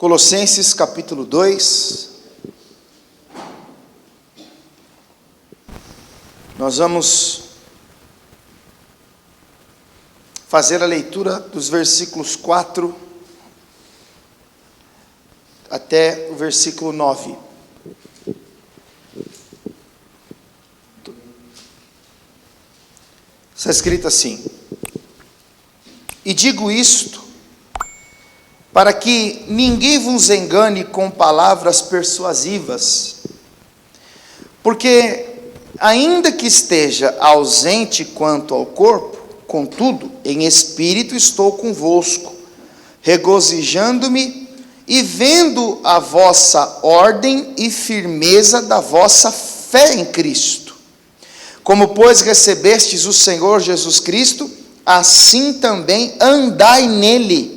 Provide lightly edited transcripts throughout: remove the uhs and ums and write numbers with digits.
Colossenses capítulo 2, nós vamos fazer a leitura dos versículos 4 até o versículo 9. Está escrito assim: E digo isto, para que ninguém vos engane com palavras persuasivas, porque, ainda que esteja ausente quanto ao corpo, contudo, em espírito estou convosco, regozijando-me e vendo a vossa ordem e firmeza da vossa fé em Cristo. Como, pois, recebestes o Senhor Jesus Cristo, assim também andai nele,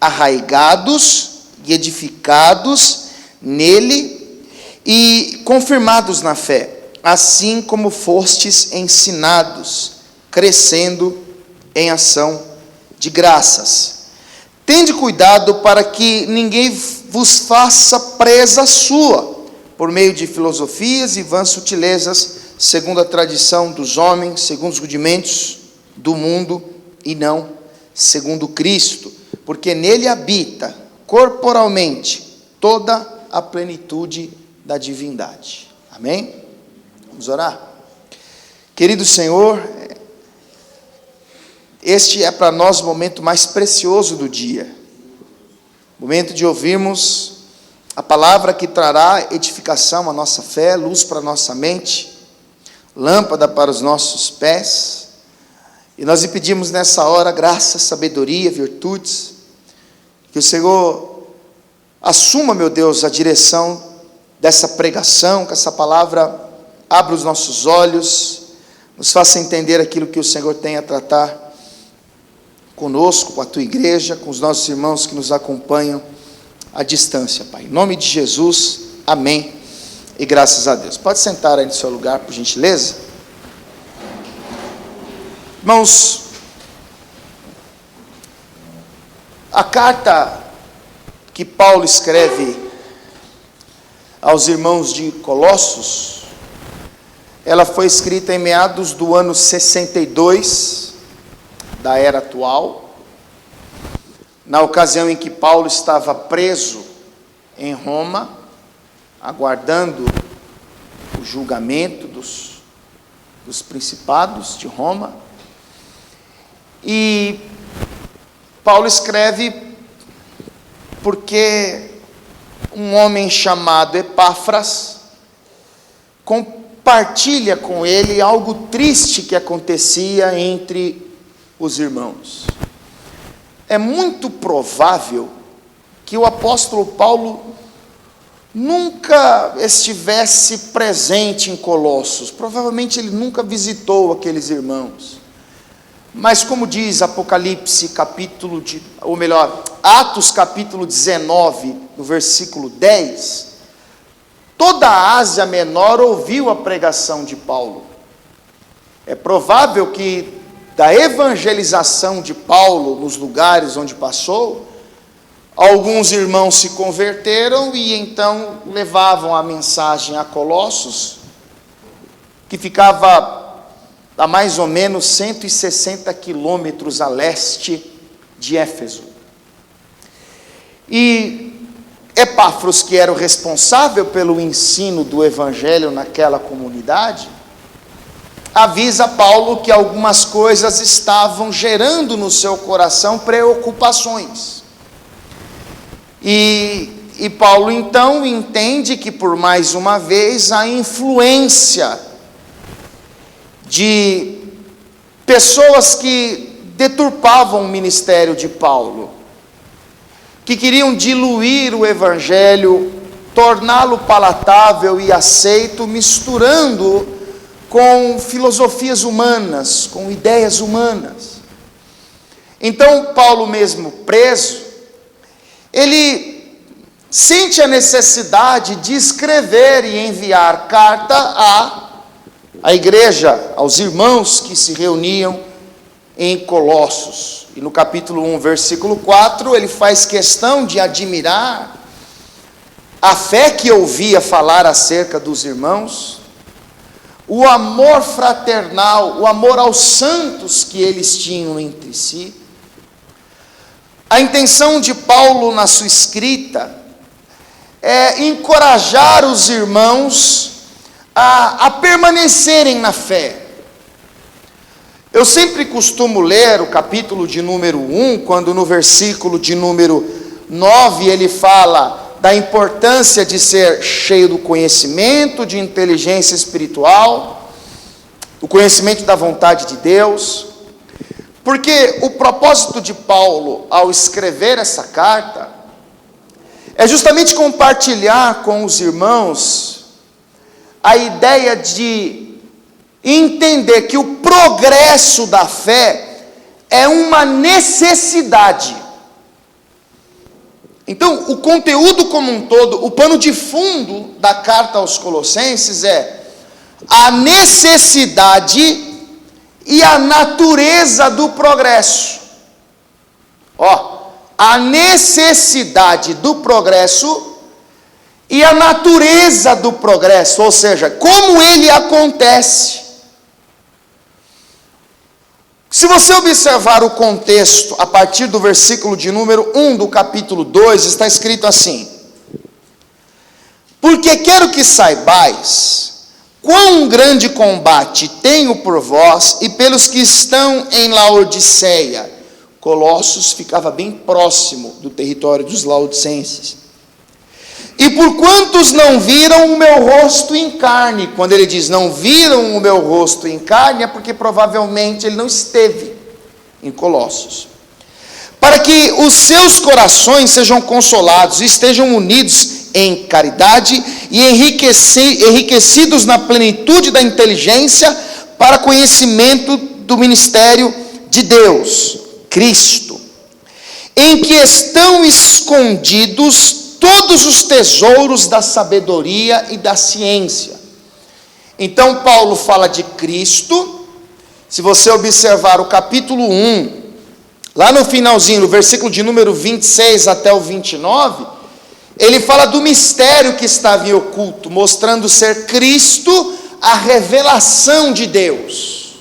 arraigados e edificados nele e confirmados na fé, assim como fostes ensinados, crescendo em ação de graças. Tende cuidado para que ninguém vos faça presa sua, por meio de filosofias e vãs sutilezas, segundo a tradição dos homens, segundo os rudimentos do mundo, e não segundo Cristo, porque nele habita corporalmente toda a plenitude da divindade. Amém? Vamos orar? Querido Senhor, este é para nós o momento mais precioso do dia, momento de ouvirmos a palavra que trará edificação à nossa fé, luz para a nossa mente, lâmpada para os nossos pés. E nós lhe pedimos nessa hora graça, sabedoria, virtudes, que o Senhor assuma, meu Deus, a direção dessa pregação, que essa palavra abra os nossos olhos, nos faça entender aquilo que o Senhor tem a tratar conosco, com a tua igreja, com os nossos irmãos que nos acompanham à distância, Pai. Em nome de Jesus, amém e graças a Deus. Pode sentar aí no seu lugar, por gentileza. Irmãos, a carta que Paulo escreve aos irmãos de Colossos, ela foi escrita em meados do ano 62 da era atual, na ocasião em que Paulo estava preso em Roma, aguardando o julgamento dos principados de Roma. E Paulo escreve porque um homem chamado Epáfras compartilha com ele algo triste que acontecia entre os irmãos. É muito provável que o apóstolo Paulo nunca estivesse presente em Colossos, provavelmente ele nunca visitou aqueles irmãos. Mas como diz Apocalipse Atos capítulo 19, no versículo 10, toda a Ásia Menor ouviu a pregação de Paulo. É provável que da evangelização de Paulo nos lugares onde passou, alguns irmãos se converteram e então levavam a mensagem a Colossos, que ficava a mais ou menos 160 quilômetros a leste de Éfeso. E Epáfras, que era o responsável pelo ensino do evangelho naquela comunidade, avisa Paulo que algumas coisas estavam gerando no seu coração preocupações. E Paulo então entende que por mais uma vez a influência de pessoas que deturpavam o ministério de Paulo, que queriam diluir o evangelho, torná-lo palatável e aceito, misturando com filosofias humanas, com ideias humanas. Então Paulo, mesmo preso, ele sente a necessidade de escrever e enviar carta à igreja, aos irmãos que se reuniam em Colossos. E no capítulo 1, versículo 4, ele faz questão de admirar a fé que ouvia falar acerca dos irmãos, o amor fraternal, o amor aos santos que eles tinham entre si. A intenção de Paulo na sua escrita é encorajar os irmãos a permanecerem na fé. Eu sempre costumo ler o capítulo de número 1, quando no versículo de número 9 ele fala da importância de ser cheio do conhecimento, de inteligência espiritual, o conhecimento da vontade de Deus, porque o propósito de Paulo ao escrever essa carta é justamente compartilhar com os irmãos a ideia de entender que o progresso da fé é uma necessidade. Então, o conteúdo como um todo, o pano de fundo da carta aos Colossenses é a necessidade e a natureza do progresso. A necessidade do progresso e a natureza do progresso, ou seja, como ele acontece. Se você observar o contexto, a partir do versículo de número 1 do capítulo 2, está escrito assim: porque quero que saibais quão grande combate tenho por vós e pelos que estão em Laodiceia. Colossos ficava bem próximo do território dos laodicenses. E por quantos não viram o meu rosto em carne? Quando ele diz não viram o meu rosto em carne, é porque provavelmente ele não esteve em Colossos. Para que os seus corações sejam consolados e estejam unidos em caridade e enriquecidos na plenitude da inteligência para conhecimento do ministério de Deus, Cristo, em que estão escondidos todos os tesouros da sabedoria e da ciência. Então Paulo fala de Cristo. Se você observar o capítulo 1, lá no finalzinho, no versículo de número 26 até o 29, ele fala do mistério que estava em oculto, mostrando ser Cristo a revelação de Deus.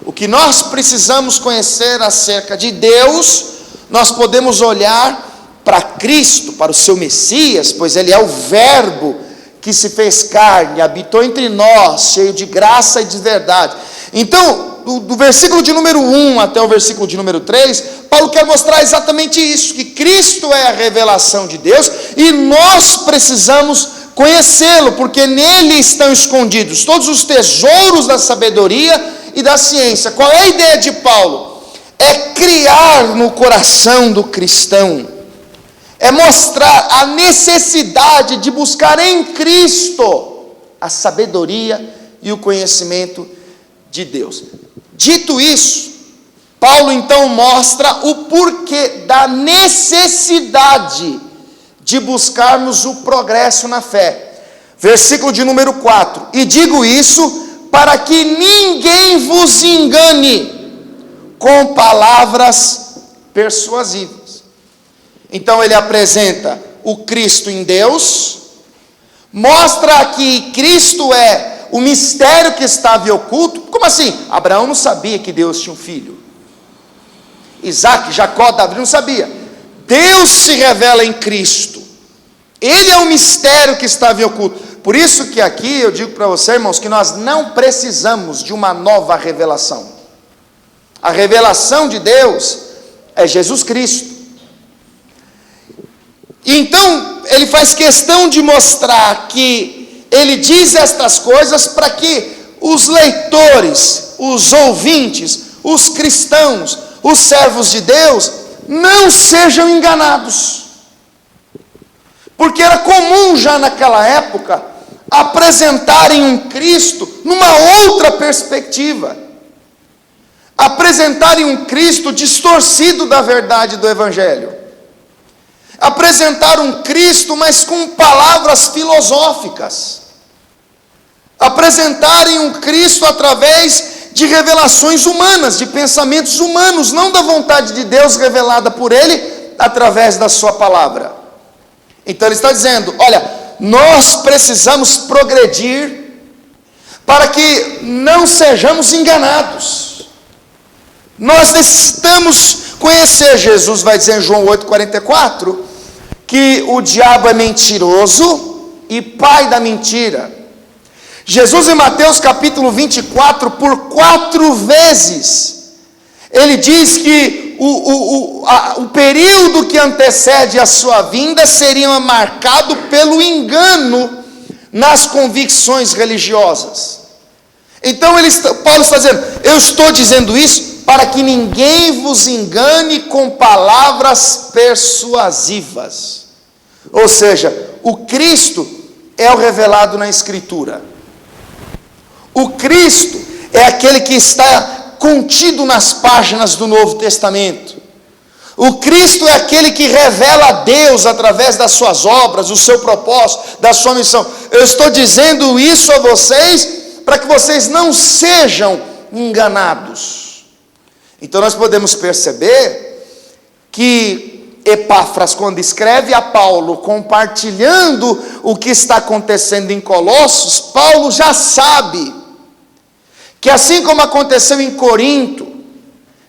O que nós precisamos conhecer acerca de Deus, nós podemos olhar para Cristo, para o seu Messias, pois ele é o Verbo que se fez carne, habitou entre nós, cheio de graça e de verdade. Então, do versículo de número 1 até o versículo de número 3, Paulo quer mostrar exatamente isso, que Cristo é a revelação de Deus, e nós precisamos conhecê-lo, porque nele estão escondidos todos os tesouros da sabedoria e da ciência. Qual é a ideia de Paulo? É criar no coração do cristão, é mostrar a necessidade de buscar em Cristo a sabedoria e o conhecimento de Deus. Dito isso, Paulo então mostra o porquê da necessidade de buscarmos o progresso na fé. Versículo de número 4: e digo isso para que ninguém vos engane com palavras persuasivas. Então ele apresenta o Cristo em Deus, mostra que Cristo é o mistério que estava oculto. Como assim? Abraão não sabia que Deus tinha um filho. Isaac, Jacó, Davi não sabia. Deus se revela em Cristo. Ele é o mistério que estava oculto. Por isso que aqui eu digo para você, irmãos, que nós não precisamos de uma nova revelação. A revelação de Deus é Jesus Cristo. Então, ele faz questão de mostrar que ele diz estas coisas para que os leitores, os ouvintes, os cristãos, os servos de Deus, não sejam enganados. Porque era comum já naquela época apresentarem um Cristo numa outra perspectiva. Apresentarem um Cristo distorcido da verdade do Evangelho. Apresentar um Cristo, mas com palavras filosóficas. Apresentarem um Cristo através de revelações humanas, de pensamentos humanos, não da vontade de Deus revelada por Ele através da sua palavra. Então ele está dizendo: olha, nós precisamos progredir para que não sejamos enganados. Nós necessitamos conhecer. Jesus vai dizer em João 8,44 que o diabo é mentiroso e pai da mentira. Jesus em Mateus capítulo 24, por 4 vezes, ele diz que o período que antecede a sua vinda seria marcado pelo engano nas convicções religiosas. Então Paulo está dizendo: eu estou dizendo isso para que ninguém vos engane com palavras persuasivas. Ou seja, o Cristo é o revelado na Escritura. O Cristo é aquele que está contido nas páginas do Novo Testamento. O Cristo é aquele que revela a Deus através das suas obras, o seu propósito, da sua missão. Eu estou dizendo isso a vocês para que vocês não sejam enganados. Então nós podemos perceber que Epáfras, quando escreve a Paulo, compartilhando o que está acontecendo em Colossos, Paulo já sabe que assim como aconteceu em Corinto,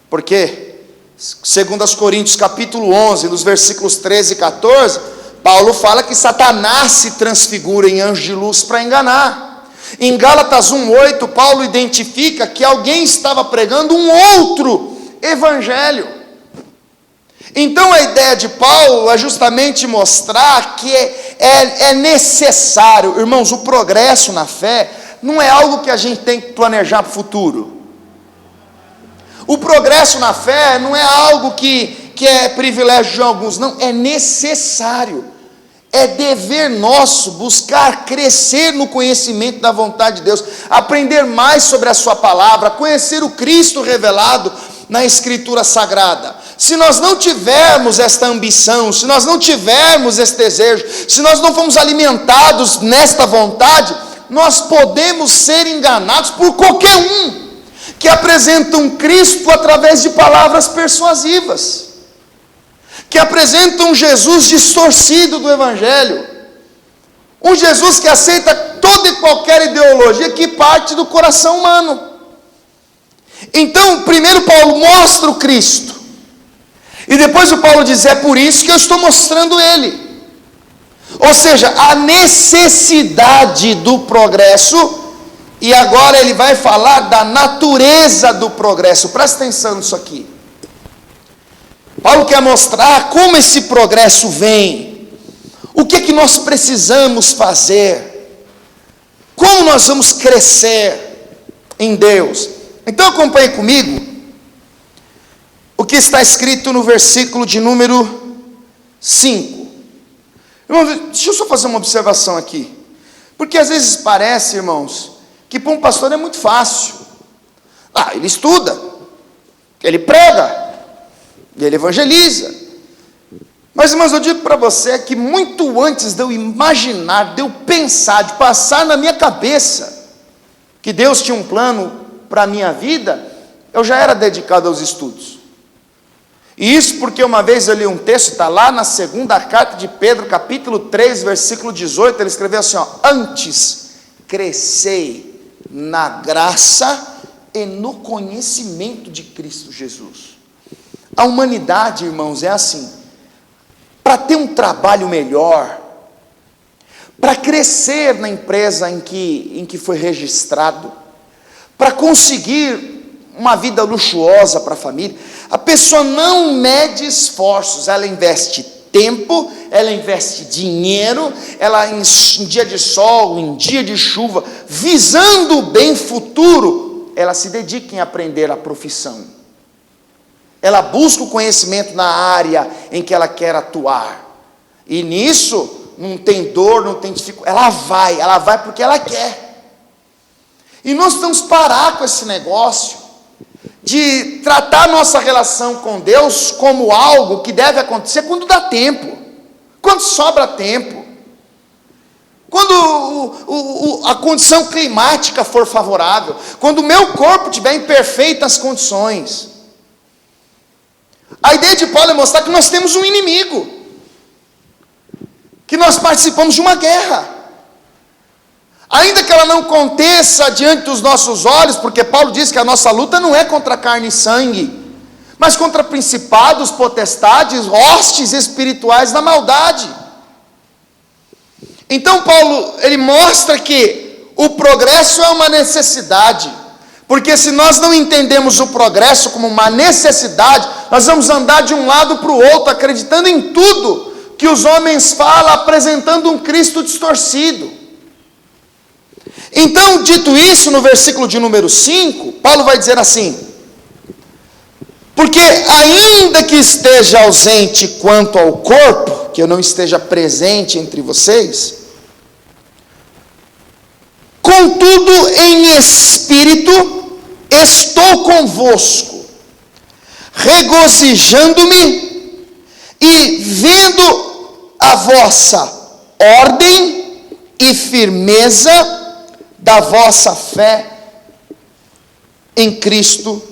porque segundo as Coríntios capítulo 11, nos versículos 13 e 14, Paulo fala que Satanás se transfigura em anjo de luz para enganar. Em Gálatas 1,8, Paulo identifica que alguém estava pregando um outro evangelho. Então a ideia de Paulo é justamente mostrar que é necessário, irmãos, o progresso na fé não é algo que a gente tem que planejar para o futuro. O progresso na fé não é algo que é privilégio de alguns, não, é necessário. É dever nosso buscar crescer no conhecimento da vontade de Deus, aprender mais sobre a sua palavra, conhecer o Cristo revelado na Escritura Sagrada. Se nós não tivermos esta ambição, se nós não tivermos esse desejo, se nós não formos alimentados nesta vontade, nós podemos ser enganados por qualquer um que apresenta um Cristo através de palavras persuasivas, que apresenta um Jesus distorcido do Evangelho, um Jesus que aceita toda e qualquer ideologia que parte do coração humano. Então, primeiro Paulo mostra o Cristo, e depois o Paulo diz: é por isso que eu estou mostrando Ele. Ou seja, a necessidade do progresso, e agora ele vai falar da natureza do progresso. Presta atenção nisso aqui. Paulo quer mostrar como esse progresso vem, o que nós precisamos fazer, como nós vamos crescer em Deus. Então acompanhe comigo o que está escrito no versículo de número 5. Irmãos, deixa eu só fazer uma observação aqui, porque às vezes parece, irmãos, que para um pastor é muito fácil. Ele estuda, ele prega, ele evangeliza. Mas, irmãos, eu digo para você que muito antes de eu imaginar, de eu pensar, de passar na minha cabeça que Deus tinha um plano para a minha vida, eu já era dedicado aos estudos. E isso porque uma vez eu li um texto, está lá na segunda carta de Pedro, capítulo 3, versículo 18, ele escreveu assim: antes crescei na graça e no conhecimento de Cristo Jesus. A humanidade, irmãos, é assim: para ter um trabalho melhor, para crescer na empresa em que foi registrado, para conseguir uma vida luxuosa para a família, a pessoa não mede esforços, ela investe tempo, ela investe dinheiro, ela em dia de sol, em dia de chuva, visando o bem futuro, ela se dedica em aprender a profissão, ela busca o conhecimento na área em que ela quer atuar, e nisso não tem dor, não tem dificuldade, ela vai porque ela quer. E nós vamos parar com esse negócio de tratar nossa relação com Deus como algo que deve acontecer quando dá tempo, quando sobra tempo, quando a condição climática for favorável, quando o meu corpo estiver em perfeitas condições. A ideia de Paulo é mostrar que nós temos um inimigo, que nós participamos de uma guerra. Ainda que ela não aconteça diante dos nossos olhos, porque Paulo diz que a nossa luta não é contra carne e sangue, mas contra principados, potestades, hostes espirituais da maldade. Então Paulo, ele mostra que o progresso é uma necessidade, porque se nós não entendemos o progresso como uma necessidade, nós vamos andar de um lado para o outro, acreditando em tudo que os homens falam, apresentando um Cristo distorcido. Então, dito isso, no versículo de número 5, Paulo vai dizer assim: porque ainda que esteja ausente quanto ao corpo, que eu não esteja presente entre vocês, contudo em espírito estou convosco, regozijando-me e vendo a vossa ordem e firmeza da vossa fé em Cristo,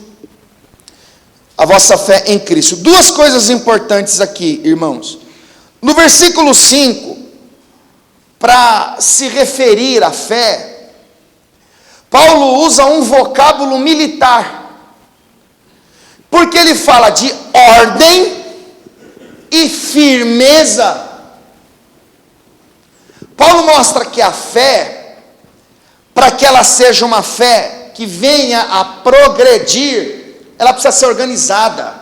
a vossa fé em Cristo. Duas coisas importantes aqui, irmãos. No versículo 5, para se referir à fé, Paulo usa um vocábulo militar, porque ele fala de ordem e firmeza. Paulo mostra que a fé, para que ela seja uma fé que venha a progredir, ela precisa ser organizada,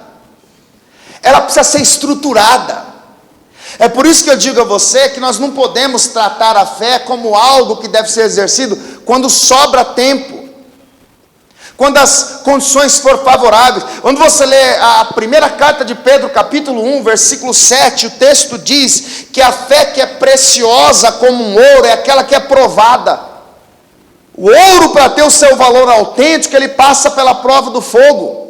ela precisa ser estruturada. É por isso que eu digo a você que nós não podemos tratar a fé como algo que deve ser exercido quando sobra tempo, quando as condições for favoráveis. Quando você lê a primeira carta de Pedro, capítulo 1, versículo 7, o texto diz que a fé que é preciosa como um ouro é aquela que é provada. O ouro, para ter o seu valor autêntico, ele passa pela prova do fogo.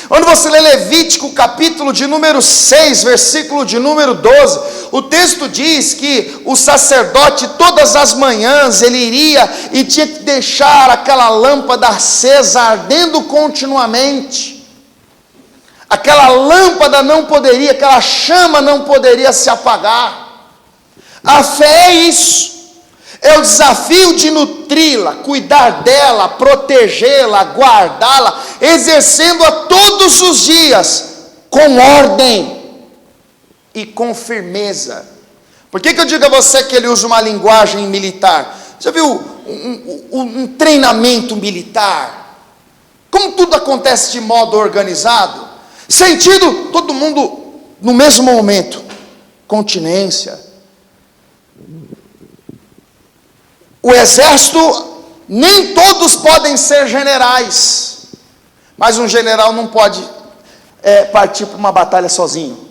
Quando você lê Levítico, capítulo de número 6, versículo de número 12, o texto diz que o sacerdote, todas as manhãs, ele iria e tinha que deixar aquela lâmpada acesa, ardendo continuamente. Aquela lâmpada não poderia, aquela chama não poderia se apagar. A fé é isso. É o desafio de nutri-la, cuidar dela, protegê-la, guardá-la, exercendo-a todos os dias, com ordem e com firmeza. Por que eu digo a você que ele usa uma linguagem militar? Já viu um treinamento militar? Como tudo acontece de modo organizado? Sentido, todo mundo no mesmo momento. Continência. O exército, nem todos podem ser generais, mas um general não pode partir para uma batalha sozinho.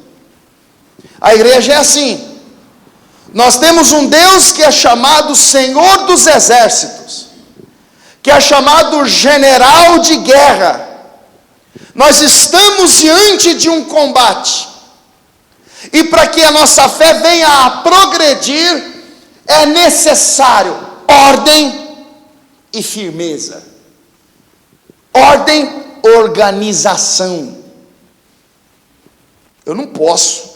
A igreja é assim. Nós temos um Deus que é chamado Senhor dos Exércitos, que é chamado General de Guerra. Nós estamos diante de um combate, e para que a nossa fé venha a progredir, é necessário ordem e firmeza. Ordem, organização. Eu não posso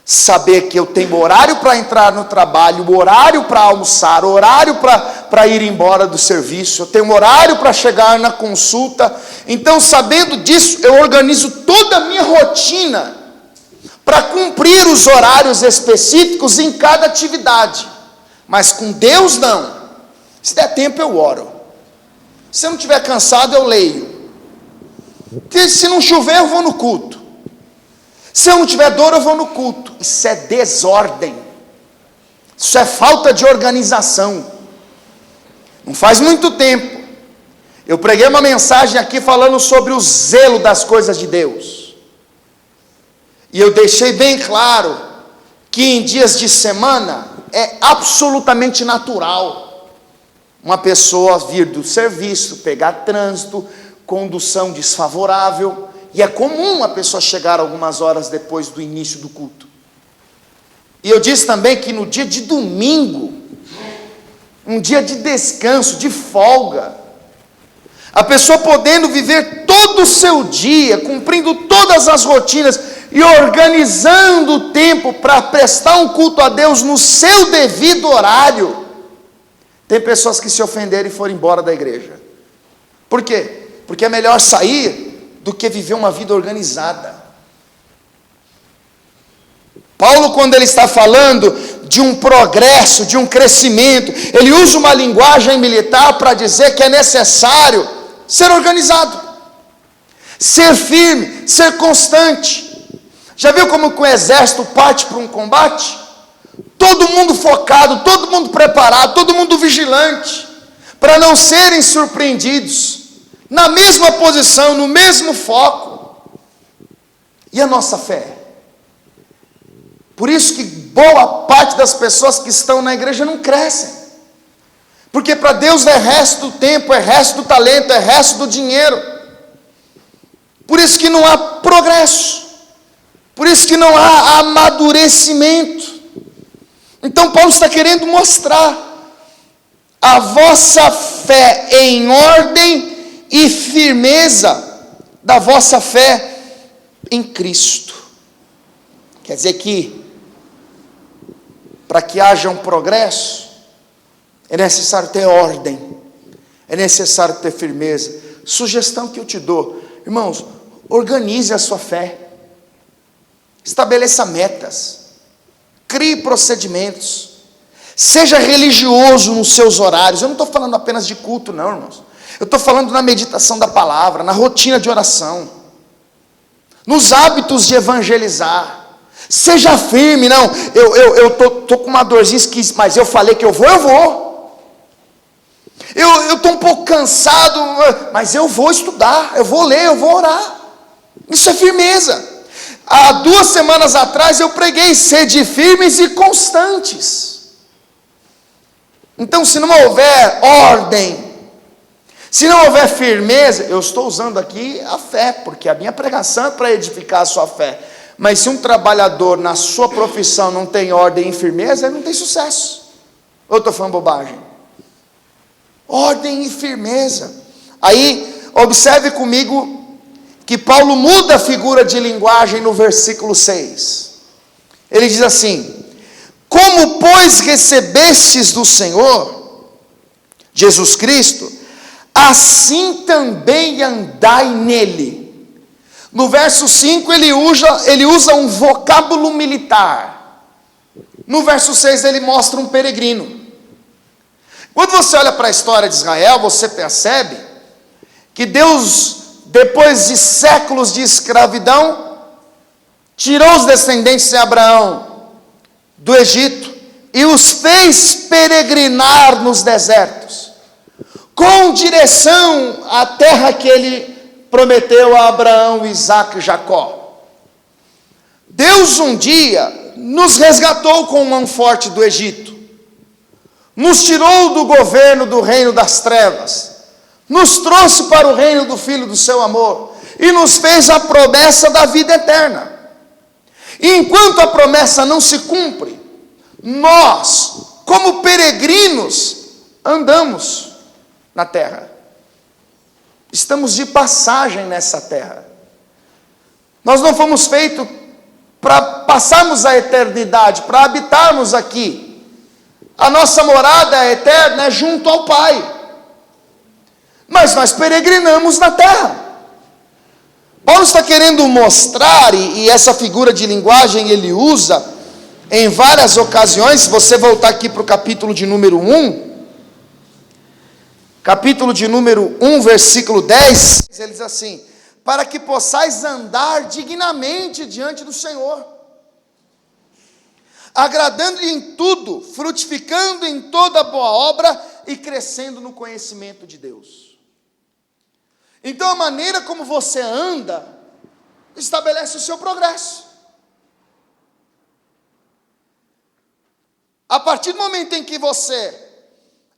saber que eu tenho horário para entrar no trabalho, horário para almoçar, horário para ir embora do serviço, eu tenho horário para chegar na consulta. Então, sabendo disso, eu organizo toda a minha rotina para cumprir os horários específicos em cada atividade. Mas com Deus não. Se der tempo eu oro, se eu não estiver cansado eu leio, se não chover eu vou no culto, se eu não tiver dor eu vou no culto. Isso é desordem, isso é falta de organização. Não faz muito tempo eu preguei uma mensagem aqui falando sobre o zelo das coisas de Deus, e eu deixei bem claro que em dias de semana é absolutamente natural uma pessoa vir do serviço, pegar trânsito, condução desfavorável, e é comum a pessoa chegar algumas horas depois do início do culto. E eu disse também que no dia de domingo, um dia de descanso, de folga, a pessoa podendo viver todo o seu dia, cumprindo todas as rotinas, e organizando o tempo para prestar um culto a Deus no seu devido horário, tem pessoas que se ofenderam e foram embora da igreja. Por quê? Porque é melhor sair do que viver uma vida organizada. Paulo, quando ele está falando de um progresso, de um crescimento, ele usa uma linguagem militar para dizer que é necessário ser organizado, ser firme, ser constante. Já viu como que o exército parte para um combate? Todo mundo focado, todo mundo preparado, todo mundo vigilante, para não serem surpreendidos, na mesma posição, no mesmo foco. E a nossa fé? Por isso que boa parte das pessoas que estão na igreja não crescem, porque para Deus é resto do tempo, é resto do talento, é resto do dinheiro. Por isso que não há progresso, por isso que não há amadurecimento. Então Paulo está querendo mostrar a vossa fé em ordem e firmeza da vossa fé em Cristo. Quer dizer que para que haja um progresso, é necessário ter ordem, é necessário ter firmeza. Sugestão que eu te dou, irmãos, organize a sua fé, estabeleça metas, crie procedimentos, seja religioso nos seus horários. Eu não estou falando apenas de culto, não, irmãos. Eu estou falando na meditação da palavra, na rotina de oração, nos hábitos de evangelizar. Seja firme. Não, eu tô com uma dorzinha, mas eu falei que eu vou. Eu estou um pouco cansado, mas eu vou estudar, eu vou ler, eu vou orar. Isso é firmeza. Há 2 semanas atrás eu preguei: sede firmes e constantes. Então, se não houver ordem, se não houver firmeza, eu estou usando aqui a fé, porque a minha pregação é para edificar a sua fé. Mas se um trabalhador na sua profissão não tem ordem e firmeza, ele não tem sucesso. Ou estou falando bobagem? Ordem e firmeza. Aí, observe comigo que Paulo muda a figura de linguagem no versículo 6. Ele diz assim: como, pois, recebestes do Senhor Jesus Cristo, assim também andai nele. No verso 5 ele usa um vocábulo militar. No verso 6 ele mostra um peregrino. Quando você olha para a história de Israel, você percebe que Deus, depois de séculos de escravidão, tirou os descendentes de Abraão do Egito e os fez peregrinar nos desertos, com direção à terra que ele prometeu a Abraão, Isaque e Jacó. Deus um dia nos resgatou com mão forte do Egito, nos tirou do governo do reino das trevas, nos trouxe para o reino do Filho do seu amor, e nos fez a promessa da vida eterna. E enquanto a promessa não se cumpre, nós, como peregrinos, andamos na terra. Estamos de passagem nessa terra. Nós não fomos feitos para passarmos a eternidade, para habitarmos aqui. A nossa morada eterna é junto ao Pai. Mas nós peregrinamos na terra. Paulo está querendo mostrar, e essa figura de linguagem ele usa em várias ocasiões. Se você voltar aqui para o capítulo de número 1, capítulo de número 1, versículo 10, ele diz assim: para que possais andar dignamente diante do Senhor, agradando-lhe em tudo, frutificando em toda boa obra e crescendo no conhecimento de Deus. Então a maneira como você anda estabelece o seu progresso. A partir do momento em que você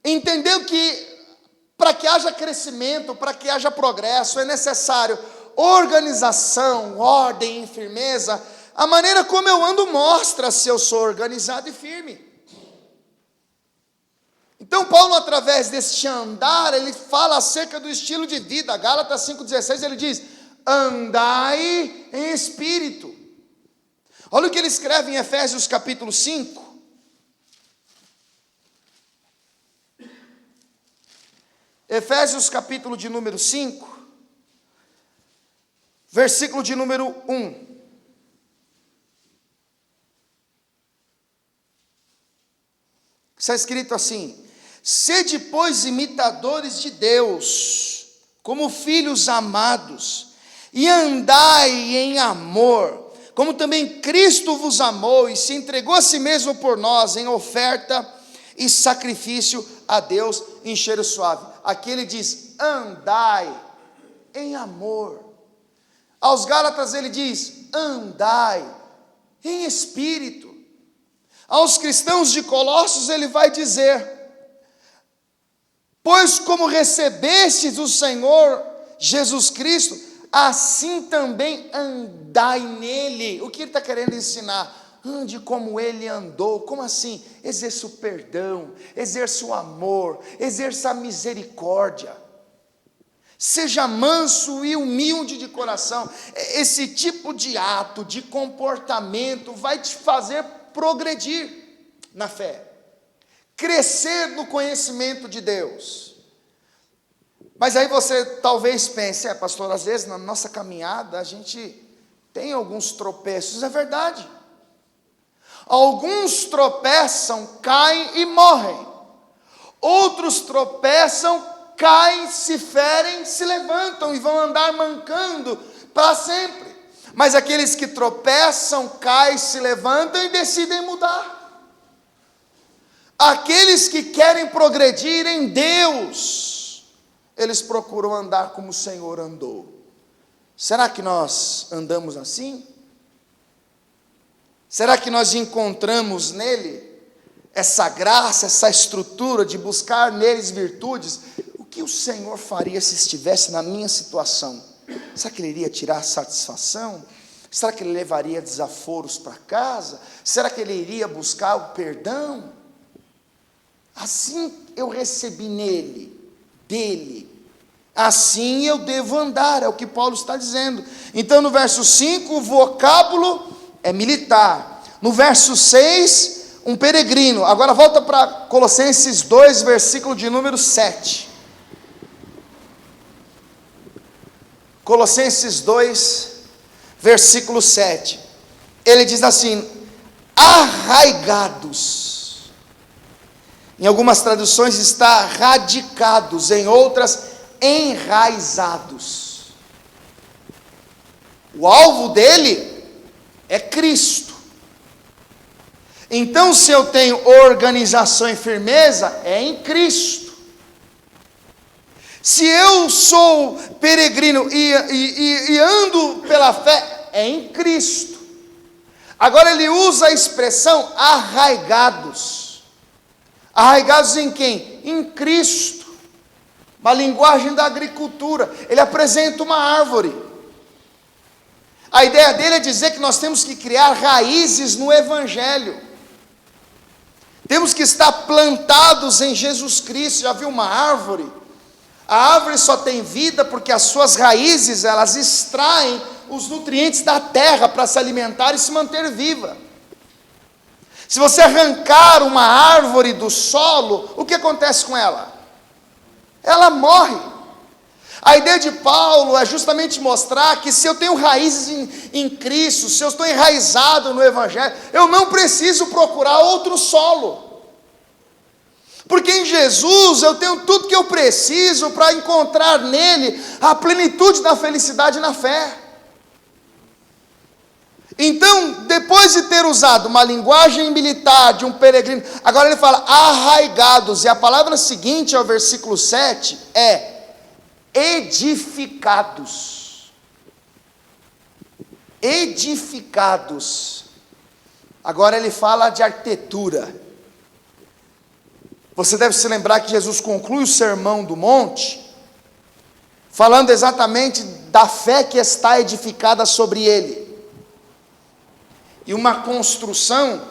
entendeu que para que haja crescimento, para que haja progresso, é necessário organização, ordem e firmeza. A maneira como eu ando mostra se eu sou organizado e firme. Então Paulo, através deste andar, ele fala acerca do estilo de vida. Gálatas 5,16 ele diz: andai em espírito. Olha o que ele escreve em Efésios capítulo 5. Efésios capítulo de número 5, versículo de número 1. Está escrito assim: sede, pois, imitadores de Deus, como filhos amados, e andai em amor, como também Cristo vos amou e se entregou a si mesmo por nós, em oferta e sacrifício a Deus em cheiro suave. Aqui ele diz: andai em amor. Aos Gálatas ele diz: andai em espírito. Aos cristãos de Colossos ele vai dizer: pois como recebestes o Senhor Jesus Cristo, assim também andai nele. O que ele está querendo ensinar? Ande como ele andou. Como assim? Exerça o perdão, exerça o amor, exerça a misericórdia. Seja manso e humilde de coração. Esse tipo de ato, de comportamento vai te fazer progredir na fé, crescer no conhecimento de Deus. Mas aí você talvez pense: pastor, às vezes na nossa caminhada a gente tem alguns tropeços. É verdade. Alguns tropeçam, caem e morrem. Outros tropeçam, caem, se ferem, se levantam e vão andar mancando para sempre. Mas aqueles que tropeçam, caem, se levantam e decidem mudar. Aqueles que querem progredir em Deus, eles procuram andar como o Senhor andou. Será que nós andamos assim? Será que nós encontramos nele essa graça, essa estrutura de buscar neles virtudes? O que o Senhor faria se estivesse na minha situação? Será que ele iria tirar satisfação? Será que ele levaria desaforos para casa? Será que ele iria buscar o perdão? Assim eu recebi dele, assim eu devo andar, é o que Paulo está dizendo. Então no verso 5 o vocábulo é militar, no verso 6 um peregrino. Agora volta para Colossenses 2, versículo de número 7. Colossenses 2, versículo 7, ele diz assim: arraigados. Em algumas traduções está radicados, em outras enraizados. O alvo dele é Cristo. Então, se eu tenho organização e firmeza, é em Cristo. Se eu sou peregrino e ando pela fé, é em Cristo. Agora ele usa a expressão arraigados. Arraigados em quem? Em Cristo. Uma linguagem da agricultura. Ele apresenta uma árvore. A ideia dele é dizer que nós temos que criar raízes no Evangelho. Temos que estar plantados em Jesus Cristo. Já viu uma árvore? A árvore só tem vida porque as suas raízes, elas extraem os nutrientes da terra para se alimentar e se manter viva. Se você arrancar uma árvore do solo, o que acontece com ela? Ela morre. A ideia de Paulo é justamente mostrar que se eu tenho raízes em Cristo, se eu estou enraizado no Evangelho, eu não preciso procurar outro solo. Porque em Jesus eu tenho tudo que eu preciso para encontrar nele a plenitude da felicidade na fé. Então, depois de ter usado uma linguagem militar de um peregrino, agora ele fala arraigados, e a palavra seguinte ao versículo 7 é edificados. Edificados. Agora ele fala de arquitetura. Você deve se lembrar que Jesus conclui o Sermão do Monte falando exatamente da fé que está edificada sobre ele. E uma construção,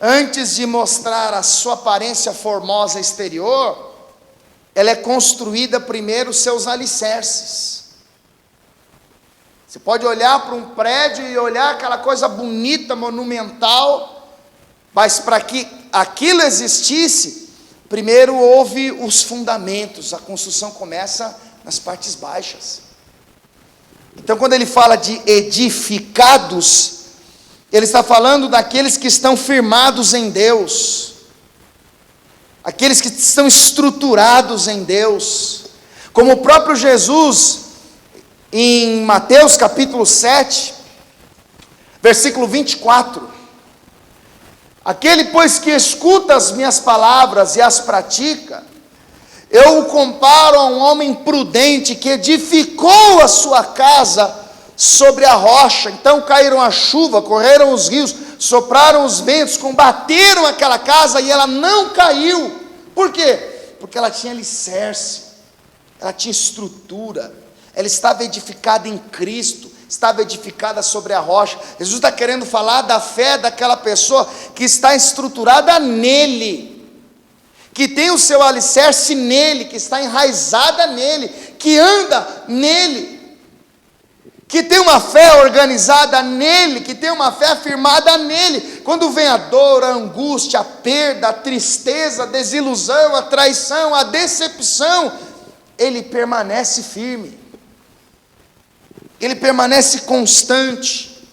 antes de mostrar a sua aparência formosa exterior, ela é construída primeiro seus alicerces. Você pode olhar para um prédio e olhar aquela coisa bonita, monumental, mas para que aquilo existisse, primeiro houve os fundamentos, a construção começa nas partes baixas. Então, quando ele fala de edificados, ele está falando daqueles que estão firmados em Deus, aqueles que estão estruturados em Deus, como o próprio Jesus, em Mateus capítulo 7, versículo 24, aquele, pois, que escuta as minhas palavras e as pratica, eu o comparo a um homem prudente que edificou a sua casa sobre a rocha. Então caíram a chuva, correram os rios, sopraram os ventos, combateram aquela casa e ela não caiu. Por quê? Porque ela tinha alicerce, ela tinha estrutura, ela estava edificada em Cristo, estava edificada sobre a rocha. Jesus está querendo falar da fé daquela pessoa que está estruturada nele, que tem o seu alicerce nele, que está enraizada nele, que anda nele, que tem uma fé organizada nele, que tem uma fé afirmada nele. Quando vem a dor, a angústia, a perda, a tristeza, a desilusão, a traição, a decepção, ele permanece firme, ele permanece constante,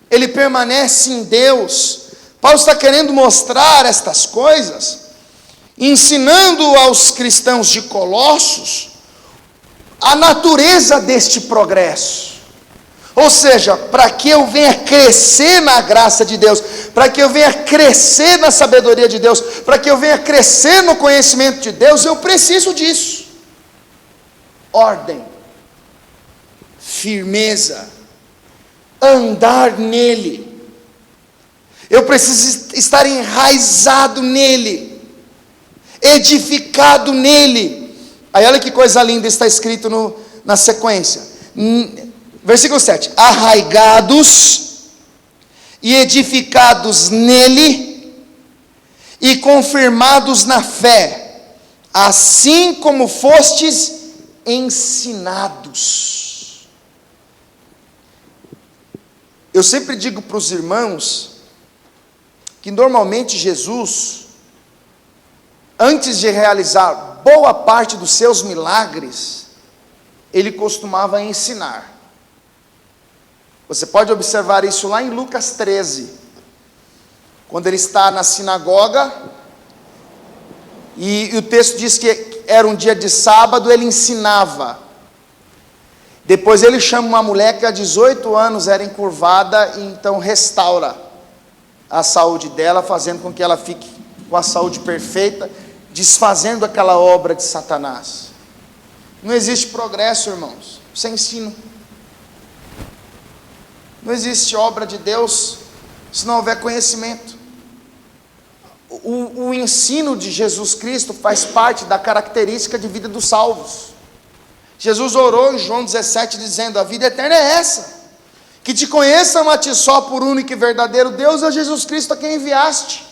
ele permanece em Deus. Paulo está querendo mostrar estas coisas, ensinando aos cristãos de Colossos a natureza deste progresso. Ou seja, para que eu venha crescer na graça de Deus, para que eu venha crescer na sabedoria de Deus, para que eu venha crescer no conhecimento de Deus, eu preciso disso: ordem, firmeza, andar nele. Eu preciso estar enraizado nele, edificado nele. Aí olha que coisa linda está escrito na sequência, versículo 7, arraigados e edificados nele e confirmados na fé, assim como fostes ensinados. Eu sempre digo para os irmãos que normalmente Jesus, antes de realizar boa parte dos seus milagres, ele costumava ensinar. Você pode observar isso lá em Lucas 13, quando ele está na sinagoga, e o texto diz que era um dia de sábado, ele ensinava. Depois ele chama uma mulher que há 18 anos era encurvada, e então restaura a saúde dela, fazendo com que ela fique com a saúde perfeita, desfazendo aquela obra de Satanás. Não existe progresso, irmãos, sem ensino. Não existe obra de Deus se não houver conhecimento. O ensino de Jesus Cristo faz parte da característica de vida dos salvos. Jesus orou em João 17 dizendo: a vida eterna é essa, que te conheçam a ti só por único e verdadeiro Deus, a Jesus Cristo a quem enviaste.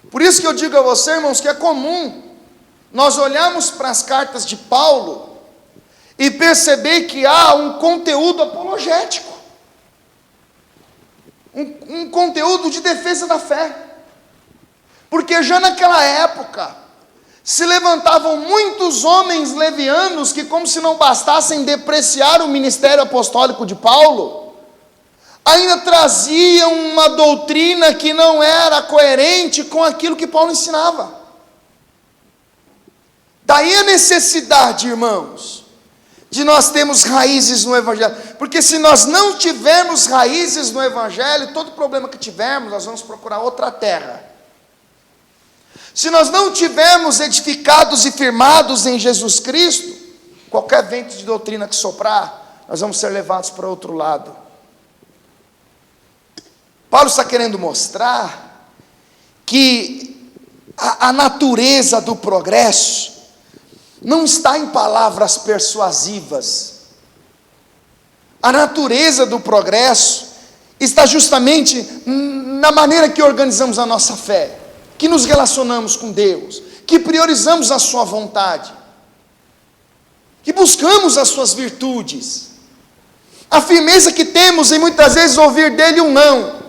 Por isso que eu digo a você, irmãos, que é comum nós olharmos para as cartas de Paulo e perceber que há um conteúdo apologético, um conteúdo de defesa da fé, porque já naquela época se levantavam muitos homens levianos que, como se não bastassem depreciar o ministério apostólico de Paulo, ainda traziam uma doutrina que não era coerente com aquilo que Paulo ensinava. Daí a necessidade, irmãos, de nós termos raízes no Evangelho, porque se nós não tivermos raízes no Evangelho, todo problema que tivermos, nós vamos procurar outra terra. Se nós não tivermos edificados e firmados em Jesus Cristo, qualquer vento de doutrina que soprar, nós vamos ser levados para outro lado. Paulo está querendo mostrar que a natureza do progresso não está em palavras persuasivas. A natureza do progresso está justamente na maneira que organizamos a nossa fé, que nos relacionamos com Deus, que priorizamos a sua vontade, que buscamos as suas virtudes. A firmeza que temos em muitas vezes ouvir dele um não,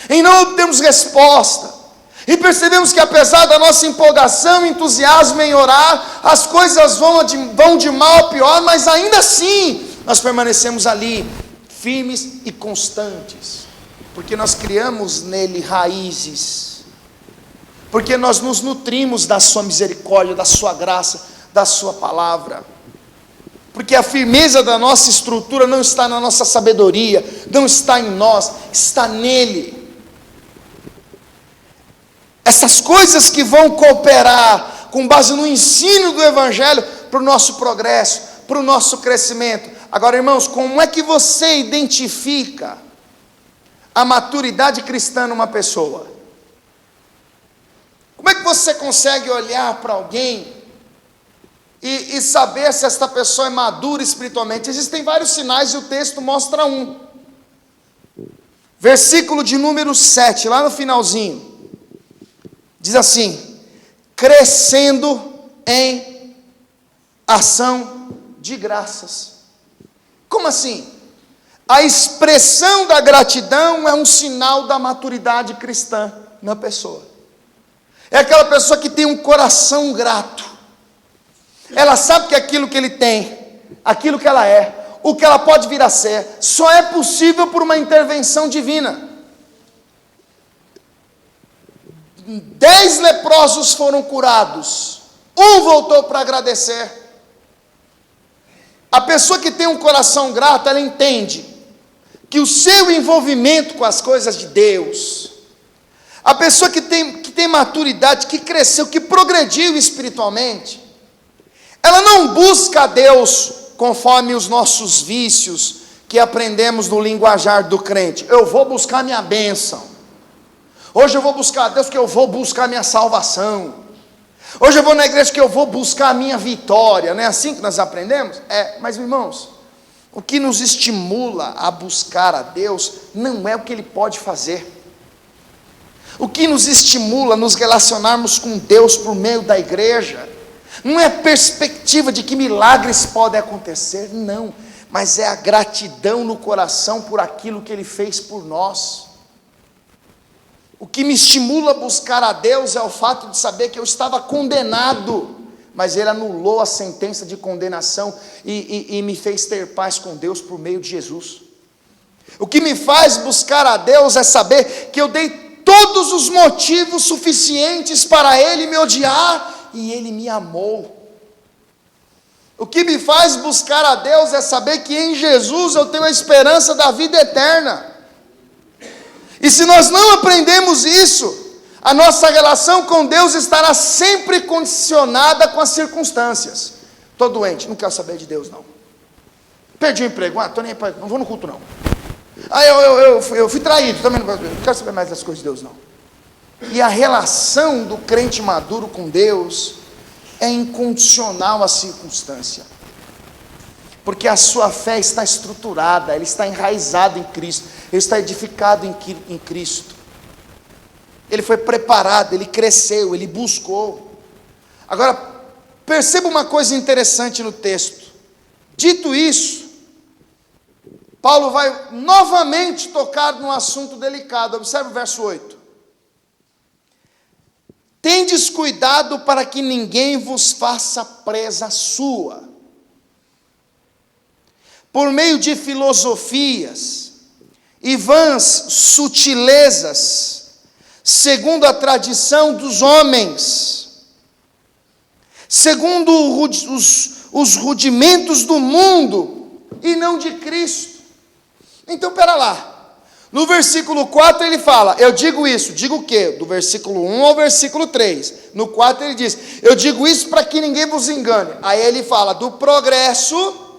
em não obtermos resposta, e percebemos que apesar da nossa empolgação e entusiasmo em orar, as coisas vão de mal a pior, mas ainda assim nós permanecemos ali, firmes e constantes, porque nós criamos nele raízes, porque nós nos nutrimos da sua misericórdia, da sua graça, da sua palavra, porque a firmeza da nossa estrutura não está na nossa sabedoria, não está em nós, está nele. Essas coisas que vão cooperar com base no ensino do Evangelho para o nosso progresso, para o nosso crescimento. Agora, irmãos, como é que você identifica a maturidade cristã numa pessoa? Como é que você consegue olhar para alguém e saber se esta pessoa é madura espiritualmente? Existem vários sinais e o texto mostra um. Versículo de número 7, lá no finalzinho. Diz assim: crescendo em ação de graças. Como assim? A expressão da gratidão é um sinal da maturidade cristã na pessoa. É aquela pessoa que tem um coração grato. Ela sabe que aquilo que ele tem, aquilo que ela é, o que ela pode vir a ser, só é possível por uma intervenção divina. 10 leprosos foram curados, um voltou para agradecer. A pessoa que tem um coração grato, ela entende que o seu envolvimento com as coisas de Deus, a pessoa que tem maturidade, que cresceu, que progrediu espiritualmente, ela não busca a Deus conforme os nossos vícios que aprendemos no linguajar do crente. Eu vou buscar minha bênção. Hoje eu vou buscar a Deus que eu vou buscar a minha salvação. Hoje eu vou na igreja que eu vou buscar a minha vitória. Não é assim que nós aprendemos? Mas irmãos, o que nos estimula a buscar a Deus não é o que Ele pode fazer. O que nos estimula a nos relacionarmos com Deus por meio da igreja não é a perspectiva de que milagres podem acontecer, não, mas é a gratidão no coração por aquilo que Ele fez por nós. O que me estimula a buscar a Deus é o fato de saber que eu estava condenado, mas Ele anulou a sentença de condenação e me fez ter paz com Deus por meio de Jesus. O que me faz buscar a Deus é saber que eu dei todos os motivos suficientes para Ele me odiar e Ele me amou. O que me faz buscar a Deus é saber que em Jesus eu tenho a esperança da vida eterna. E se nós não aprendemos isso, a nossa relação com Deus estará sempre condicionada com as circunstâncias. Estou doente, não quero saber de Deus não. Perdi o emprego, não vou no culto não. Eu fui traído, também não quero saber mais das coisas de Deus não. E a relação do crente maduro com Deus é incondicional à circunstância. Porque a sua fé está estruturada, ela está enraizada em Cristo, ele está edificado em Cristo. Ele foi preparado, ele cresceu, ele buscou. Agora, perceba uma coisa interessante no texto. Dito isso, Paulo vai novamente tocar num assunto delicado. Observe o verso 8. Tendes cuidado para que ninguém vos faça presa sua, por meio de filosofias e vãs sutilezas, segundo a tradição dos homens, segundo os rudimentos do mundo, e não de Cristo. Então, pera lá. No versículo 4 ele fala, eu digo isso, digo o quê? Do versículo 1 ao versículo 3. No 4 ele diz, eu digo isso para que ninguém vos engane. Aí ele fala do progresso,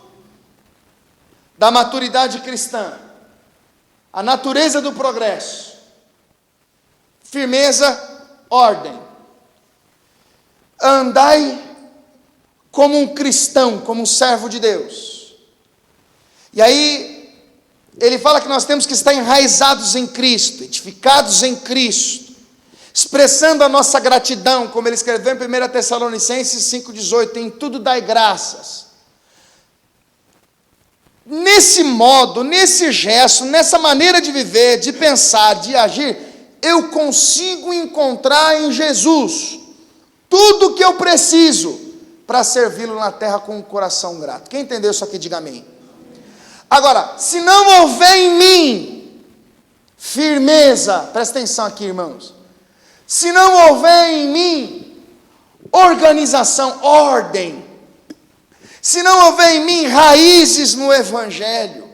da maturidade cristã, a natureza do progresso, firmeza, ordem. Andai como um cristão, como um servo de Deus. E aí ele fala que nós temos que estar enraizados em Cristo, edificados em Cristo, expressando a nossa gratidão, como ele escreveu em 1 Tessalonicenses 5,18, em tudo dai graças. nesse modo, nesse gesto, nessa maneira de viver, de pensar, de agir, eu consigo encontrar em Jesus tudo o que eu preciso para servi-lo na terra com um coração grato. Quem entendeu isso aqui, diga amém. Agora, se não houver em mim firmeza, presta atenção aqui, irmãos, se não houver em mim organização, ordem, se não houver em mim raízes no Evangelho,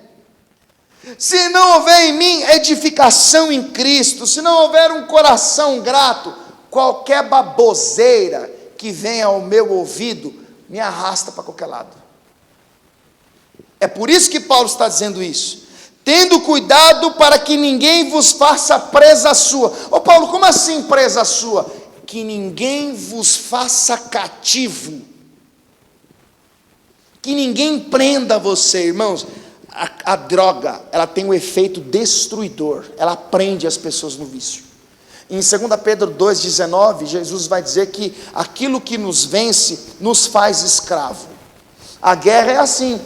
se não houver em mim edificação em Cristo, se não houver um coração grato, qualquer baboseira que venha ao meu ouvido me arrasta para qualquer lado. É por isso que Paulo está dizendo isso. Tendo cuidado para que ninguém vos faça presa sua. Ô Paulo, como assim presa sua? Que ninguém vos faça cativo. Que ninguém prenda você, irmãos. A droga, ela tem um efeito destruidor. Ela prende as pessoas no vício. Em 2 Pedro 2,19, Jesus vai dizer que aquilo que nos vence, nos faz escravo. A guerra é assim.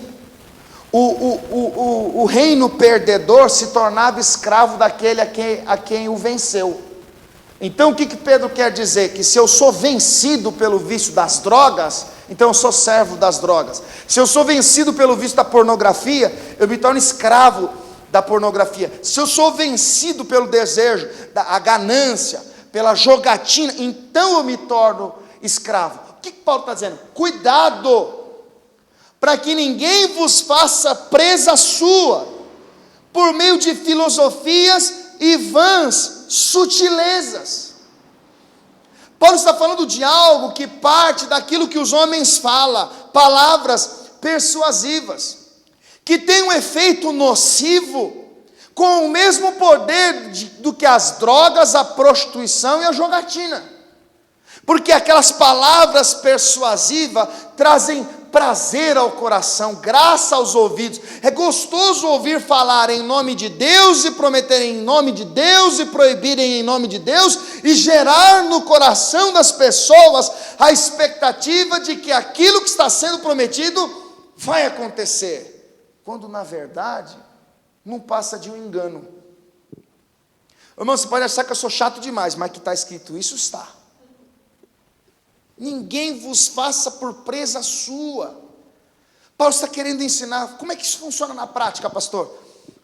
O reino perdedor se tornava escravo daquele a quem o venceu. Então o que Pedro quer dizer? Que se eu sou vencido pelo vício das drogas, então eu sou servo das drogas. Se eu sou vencido pelo vício da pornografia, eu me torno escravo da pornografia. Se eu sou vencido pelo desejo, a ganância, pela jogatina, então eu me torno escravo. O que Paulo está dizendo? Cuidado, para que ninguém vos faça presa sua, por meio de filosofias e vãs sutilezas. Paulo está falando de algo que parte daquilo que os homens falam, palavras persuasivas, que tem um efeito nocivo, com o mesmo poder do que as drogas, a prostituição e a jogatina, porque aquelas palavras persuasivas trazem prazer ao coração, graça aos ouvidos. É gostoso ouvir falar em nome de Deus, e prometerem em nome de Deus, e proibirem em nome de Deus, e gerar no coração das pessoas a expectativa de que aquilo que está sendo prometido vai acontecer, quando na verdade não passa de um engano. Irmão, você pode achar que eu sou chato demais, mas que está escrito isso, está. Ninguém vos faça por presa sua. Paulo está querendo ensinar. Como é que isso funciona na prática, pastor?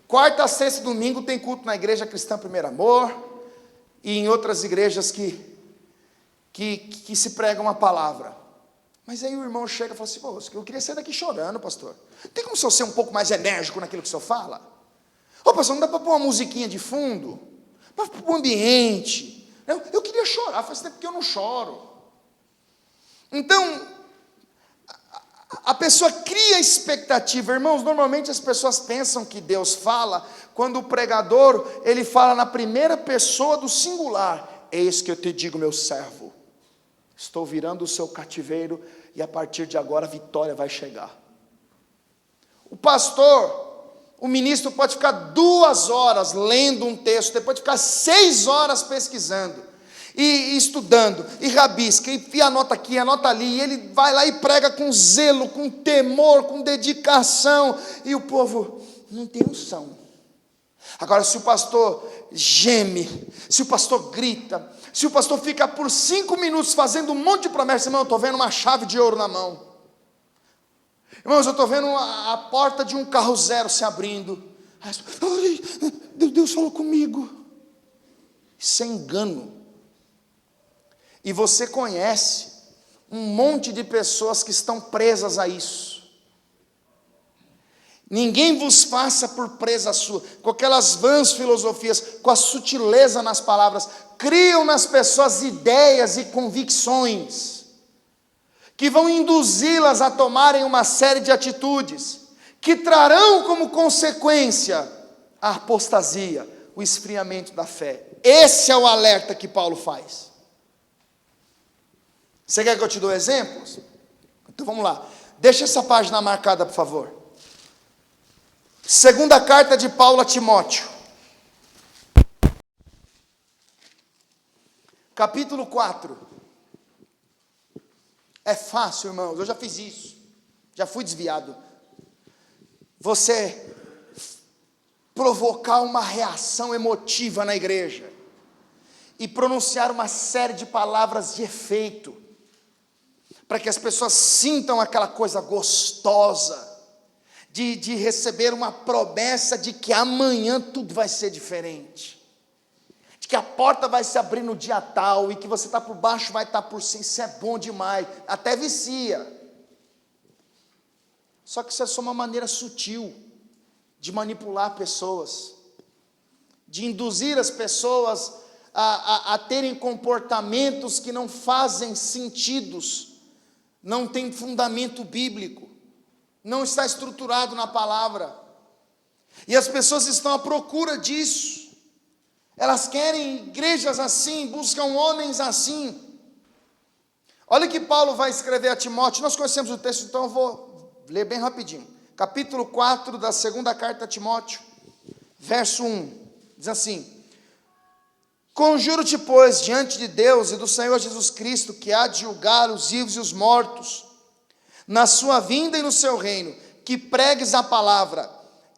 Quarta, sexta e domingo tem culto na igreja cristã Primeiro Amor, e em outras igrejas que se prega uma palavra. Mas aí o irmão chega e fala assim: pô, eu queria sair daqui chorando, pastor. Tem como o senhor ser um pouco mais enérgico naquilo que o senhor fala? Ô pastor, não dá para pôr uma musiquinha de fundo? Para o ambiente? Eu queria chorar, faz tempo que eu não choro. Então, a pessoa cria expectativa. Irmãos, normalmente as pessoas pensam que Deus fala quando o pregador, ele fala na primeira pessoa do singular: eis que eu te digo, meu servo, estou virando o seu cativeiro, e a partir de agora a vitória vai chegar. O pastor, o ministro pode ficar 2 horas lendo um texto, depois de ficar 6 horas pesquisando, e estudando, e rabisca, e anota aqui, anota ali, e ele vai lá e prega com zelo, com temor, com dedicação, e o povo não tem unção. Agora, se o pastor geme, se o pastor grita, se o pastor fica por 5 minutos fazendo um monte de promessas, irmão, eu estou vendo uma chave de ouro na mão. Irmãos, eu estou vendo a porta de um carro zero se abrindo. Ai, Deus falou comigo. Isso é engano. E você conhece um monte de pessoas que estão presas a isso. Ninguém vos faça por presa sua, com aquelas vãs filosofias, com a sutileza nas palavras, criam nas pessoas ideias e convicções, que vão induzi-las a tomarem uma série de atitudes, que trarão como consequência a apostasia, o esfriamento da fé. Esse é o alerta que Paulo faz. Você quer que eu te dou exemplos? Então vamos lá. Deixa essa página marcada, por favor. Segunda carta de Paulo a Timóteo. Capítulo 4. É fácil, irmãos. Eu já fiz isso. Já fui desviado. você provocar uma reação emotiva na igreja e pronunciar uma série de palavras de efeito, para que as pessoas sintam aquela coisa gostosa, de receber uma promessa de que amanhã tudo vai ser diferente, de que a porta vai se abrir no dia tal, e que você está por baixo, vai estar por cima. Isso é bom demais, até vicia. Só que isso é só uma maneira sutil de manipular pessoas, de induzir as pessoas a terem comportamentos que não fazem sentidos, não tem fundamento bíblico, não está estruturado na palavra, e as pessoas estão à procura disso. Elas querem igrejas assim, buscam homens assim. Olha o que Paulo vai escrever a Timóteo. Nós conhecemos o texto, então eu vou ler bem rapidinho. Capítulo 4 da segunda carta a Timóteo, verso 1, diz assim: conjuro-te, pois, diante de Deus e do Senhor Jesus Cristo, que há de julgar os vivos e os mortos, na sua vinda e no seu reino, que pregues a palavra,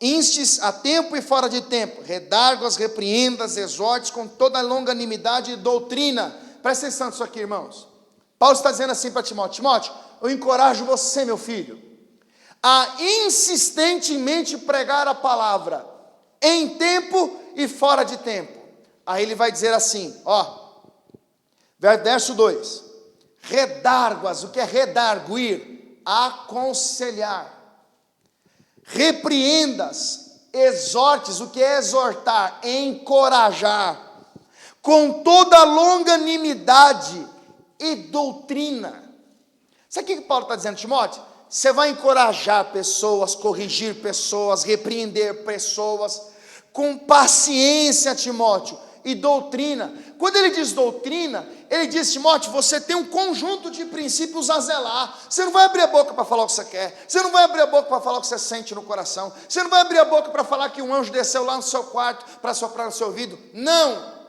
instes a tempo e fora de tempo, redarguas, repreendas, exortes com toda longanimidade e doutrina. Presta atenção nisso aqui, irmãos. Paulo está dizendo assim para Timóteo: Timóteo, eu encorajo você, meu filho, a insistentemente pregar a palavra, em tempo e fora de tempo. Aí ele vai dizer assim, verso 2, redarguas. O que é redarguir? Aconselhar. Repreendas, exortes. O que é exortar? Encorajar, com toda longanimidade e doutrina. Sabe o que Paulo está dizendo, Timóteo? Você vai encorajar pessoas, corrigir pessoas, repreender pessoas, com paciência, Timóteo, e doutrina. Quando ele diz doutrina, ele diz: Timóteo, você tem um conjunto de princípios a zelar. Você não vai abrir a boca para falar o que você quer, você não vai abrir a boca para falar o que você sente no coração, você não vai abrir a boca para falar que um anjo desceu lá no seu quarto para soprar no seu ouvido. Não.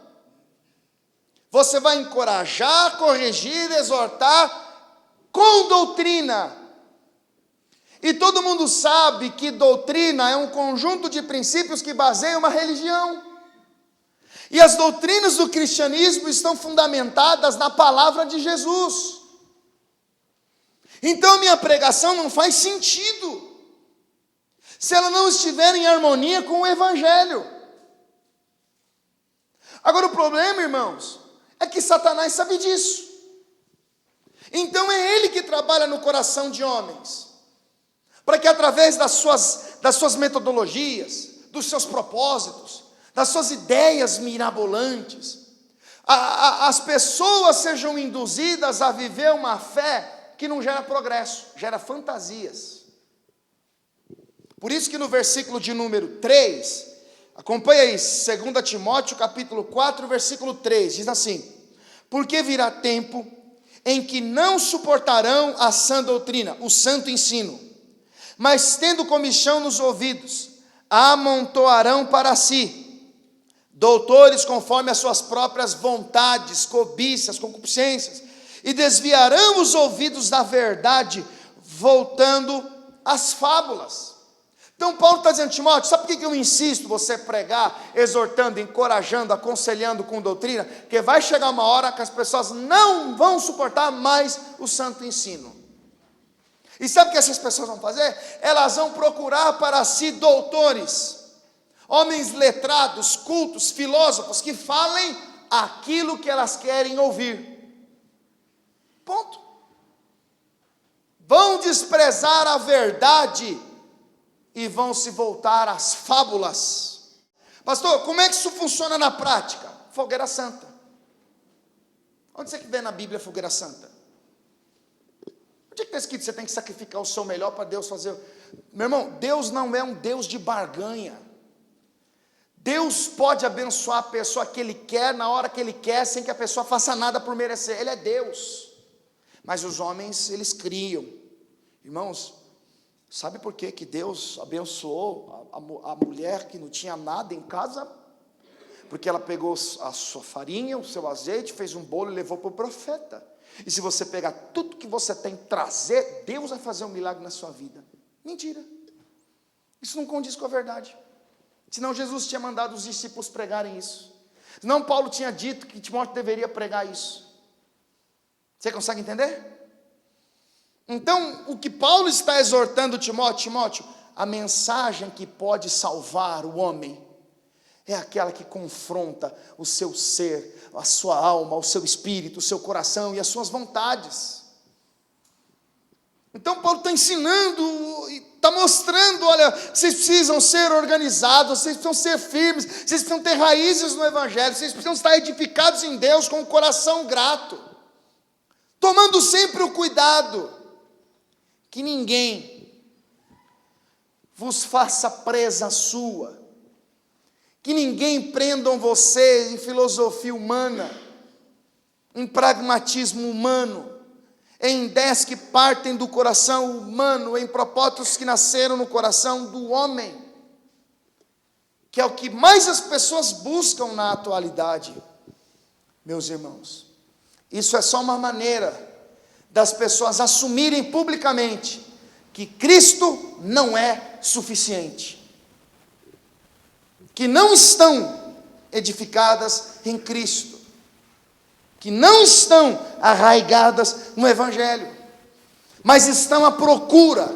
Você vai encorajar, corrigir, exortar com doutrina. E todo mundo sabe que doutrina é um conjunto de princípios que baseiam uma religião. E as doutrinas do cristianismo estão fundamentadas na palavra de Jesus. Então minha pregação não faz sentido se ela não estiver em harmonia com o evangelho. Agora o problema, irmãos, é que Satanás sabe disso. Então é ele que trabalha no coração de homens, para que através das suas metodologias, dos seus propósitos, das suas ideias mirabolantes, as pessoas sejam induzidas a viver uma fé que não gera progresso, gera fantasias. Por isso que no versículo de número 3, acompanha aí, 2 Timóteo capítulo 4, versículo 3, diz assim: porque virá tempo em que não suportarão a sã doutrina, o santo ensino, mas tendo comichão nos ouvidos, amontoarão para si doutores conforme as suas próprias vontades, cobiças, concupiscências, e desviarão os ouvidos da verdade, voltando às fábulas. Então Paulo está dizendo: Timóteo, sabe por que eu insisto você pregar, exortando, encorajando, aconselhando com doutrina? Porque vai chegar uma hora que as pessoas não vão suportar mais o santo ensino. E sabe o que essas pessoas vão fazer? Elas vão procurar para si doutores, homens letrados, cultos, filósofos, que falem aquilo que elas querem ouvir. Ponto. Vão desprezar a verdade e vão se voltar às fábulas. Pastor, como é que isso funciona na prática? Fogueira santa. Onde você que vê na Bíblia fogueira santa? Onde é que está escrito que você tem que sacrificar o seu melhor para Deus fazer? Meu irmão, Deus não é um Deus de barganha. Deus pode abençoar a pessoa que Ele quer, na hora que Ele quer, sem que a pessoa faça nada por merecer. Ele é Deus. Mas os homens, eles criam. Irmãos, sabe por que Deus abençoou a mulher que não tinha nada em casa? Porque ela pegou a sua farinha, o seu azeite, fez um bolo e levou para o profeta. E se você pegar tudo que você tem e trazer, Deus vai fazer um milagre na sua vida. Mentira. Isso não condiz com a verdade. Senão Jesus tinha mandado os discípulos pregarem isso. Senão Paulo tinha dito que Timóteo deveria pregar isso. Você consegue entender? Então, o que Paulo está exortando Timóteo, a mensagem que pode salvar o homem é aquela que confronta o seu ser, a sua alma, o seu espírito, o seu coração e as suas vontades. Então Paulo está ensinando, está mostrando, olha, vocês precisam ser organizados, vocês precisam ser firmes, vocês precisam ter raízes no Evangelho, vocês precisam estar edificados em Deus com o coração grato, tomando sempre o cuidado, que ninguém vos faça presa sua, que ninguém prendam você em filosofia humana, em pragmatismo humano, em ideias que partem do coração humano, em propósitos que nasceram no coração do homem, que é o que mais as pessoas buscam na atualidade. Meus irmãos, isso é só uma maneira das pessoas assumirem publicamente que Cristo não é suficiente, que não estão edificadas em Cristo, que não estão arraigadas no Evangelho, mas estão à procura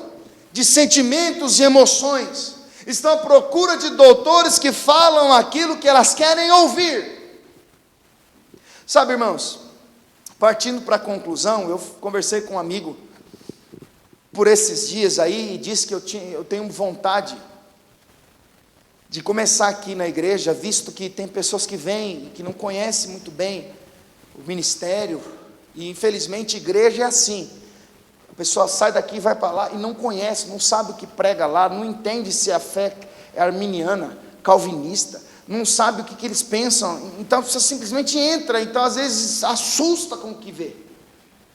de sentimentos e emoções, estão à procura de doutores que falam aquilo que elas querem ouvir. Sabe, irmãos, partindo para a conclusão, eu conversei com um amigo por esses dias aí e disse que eu tenho vontade de começar aqui na igreja, visto que tem pessoas que vêm e que não conhecem muito bem o ministério, e infelizmente igreja é assim, a pessoa sai daqui e vai para lá e não conhece, não sabe o que prega lá, não entende se a fé é arminiana, calvinista, não sabe o que eles pensam, então você simplesmente entra, então às vezes assusta com o que vê,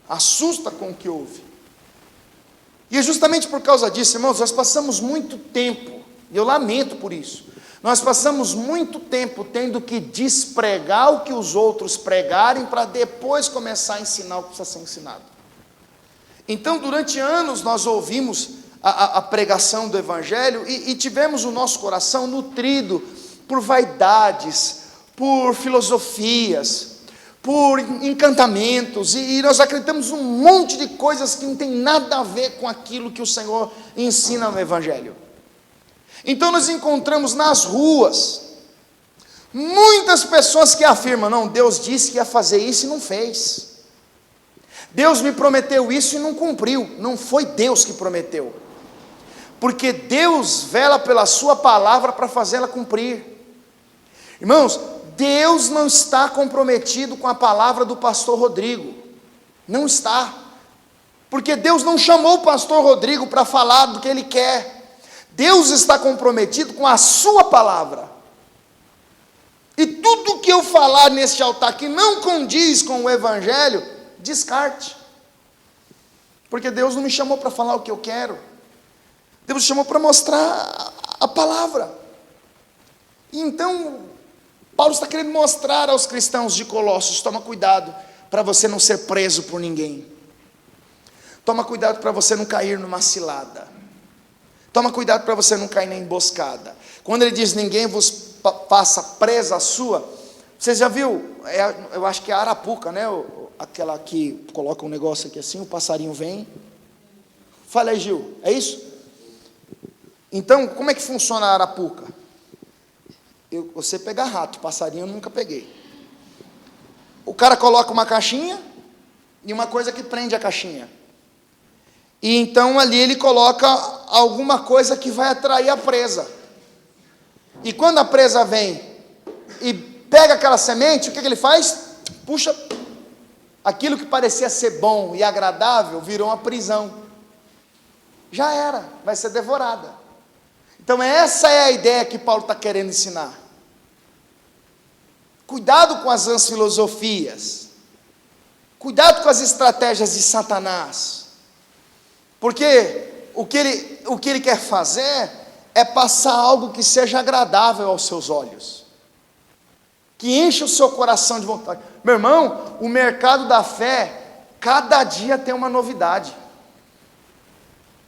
assusta com o que ouve, e é justamente por causa disso, irmãos, nós passamos muito tempo, e eu lamento por isso, nós passamos muito tempo tendo que despregar o que os outros pregarem, para depois começar a ensinar o que precisa ser ensinado. Então, durante anos, nós ouvimos a pregação do Evangelho, e tivemos o nosso coração nutrido por vaidades, por filosofias, por encantamentos, e nós acreditamos um monte de coisas que não tem nada a ver com aquilo que o Senhor ensina no Evangelho. Então nós encontramos nas ruas muitas pessoas que afirmam, não, Deus disse que ia fazer isso e não fez, Deus me prometeu isso e não cumpriu. Não foi Deus que prometeu, porque Deus vela pela sua palavra para fazê-la cumprir. Irmãos, Deus não está comprometido com a palavra do pastor Rodrigo, não está, porque Deus não chamou o pastor Rodrigo para falar do que ele quer. Deus está comprometido com a sua palavra, e tudo que eu falar neste altar que não condiz com o Evangelho, descarte, porque Deus não me chamou para falar o que eu quero, Deus me chamou para mostrar a palavra. E então Paulo está querendo mostrar aos cristãos de Colossos, toma cuidado para você não ser preso por ninguém, toma cuidado para você não cair numa cilada, toma cuidado para você não cair na emboscada. Quando ele diz, ninguém vos faça presa sua, você já viu, eu acho que é a arapuca, né? Aquela que coloca um negócio aqui assim, o passarinho vem. Fala aí, Gil, é isso? Então, como é que funciona a arapuca? Você pega rato, passarinho eu nunca peguei. O cara coloca uma caixinha e uma coisa que prende a caixinha. E então ali ele coloca alguma coisa que vai atrair a presa. E quando a presa vem e pega aquela semente, o que ele faz? Puxa, aquilo que parecia ser bom e agradável virou uma prisão. Já era, vai ser devorada. Então essa é a ideia que Paulo está querendo ensinar. Cuidado com as vãs filosofias, cuidado com as estratégias de Satanás, porque o que ele quer fazer é passar algo que seja agradável aos seus olhos, que enche o seu coração de vontade. Meu irmão, o mercado da fé, cada dia tem uma novidade,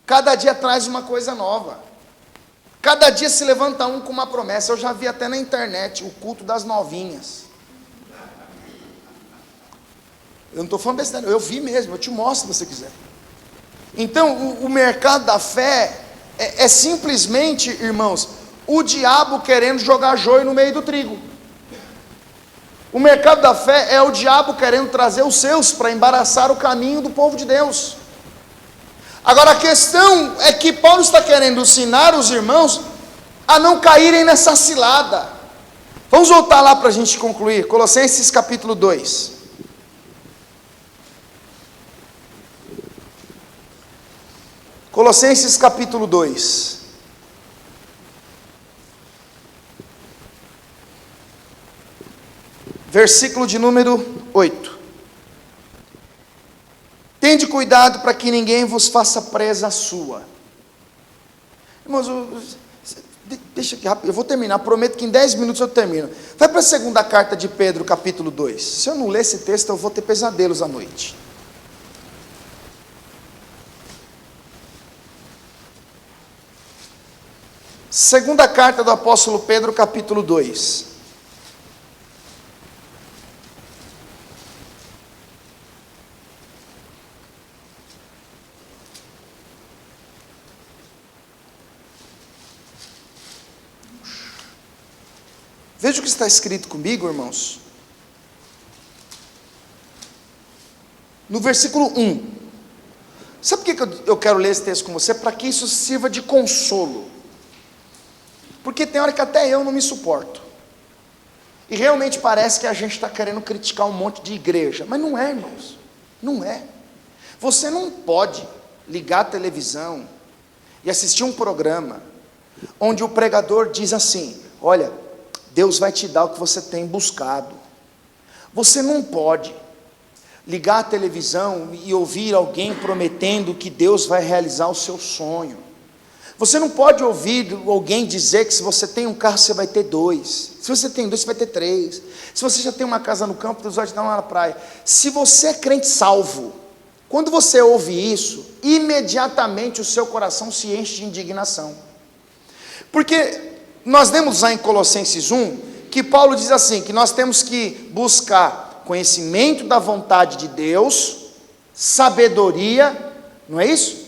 cada dia traz uma coisa nova, Cada dia se levanta um com uma promessa. Eu já vi até na internet o culto das novinhas. Eu não estou falando besteira, eu vi mesmo, eu te mostro se você quiser. Então, o mercado da fé é simplesmente, irmãos, o diabo querendo jogar joio no meio do trigo. O mercado da fé é o diabo querendo trazer os seus para embaraçar o caminho do povo de Deus. Agora a questão é que Paulo está querendo ensinar os irmãos a não caírem nessa cilada. Vamos voltar lá para a gente concluir, Colossenses capítulo 2. Colossenses capítulo 2. Versículo de número 8. Tende cuidado para que ninguém vos faça presa sua. Irmãos, deixa aqui rápido, eu vou terminar, prometo que em 10 minutos eu termino. Vai para a segunda carta de Pedro, capítulo 2. Se eu não ler esse texto, eu vou ter pesadelos à noite. Segunda carta do apóstolo Pedro, capítulo 2. Veja o que está escrito comigo, irmãos. No versículo 1. Sabe por que eu quero ler esse texto com você? Para que isso sirva de consolo. Porque tem hora que até eu não me suporto. E realmente parece que a gente está querendo criticar um monte de igreja. Mas não é, irmãos. Não é. Você não pode ligar a televisão e assistir um programa onde o pregador diz assim: olha, Deus vai te dar o que você tem buscado. Você não pode ligar a televisão e ouvir alguém prometendo que Deus vai realizar o seu sonho. Você não pode ouvir alguém dizer que se você tem um carro, você vai ter 2. Se você tem 2, você vai ter 3. Se você já tem uma casa no campo, Deus vai te dar uma na praia. Se você é crente salvo, quando você ouve isso, imediatamente o seu coração se enche de indignação. Porque nós lemos lá em Colossenses 1, que Paulo diz assim, que nós temos que buscar conhecimento da vontade de Deus, sabedoria, não é isso?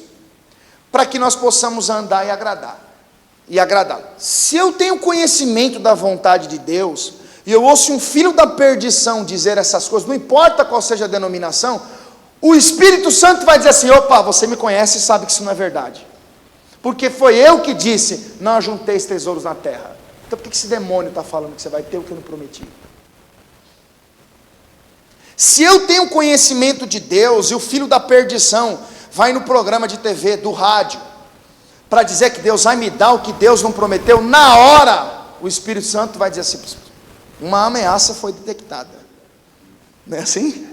Para que nós possamos andar e agradá-lo. Se eu tenho conhecimento da vontade de Deus, e eu ouço um filho da perdição dizer essas coisas, não importa qual seja a denominação, o Espírito Santo vai dizer assim: opa, você me conhece e sabe que isso não é verdade. Porque foi eu que disse, não ajunteis tesouros na terra. Então por que esse demônio está falando que você vai ter o que eu não prometi? Se eu tenho conhecimento de Deus, e o filho da perdição vai no programa de TV, do rádio, para dizer que Deus vai me dar o que Deus não prometeu, na hora, o Espírito Santo vai dizer assim: uma ameaça foi detectada. Não é assim?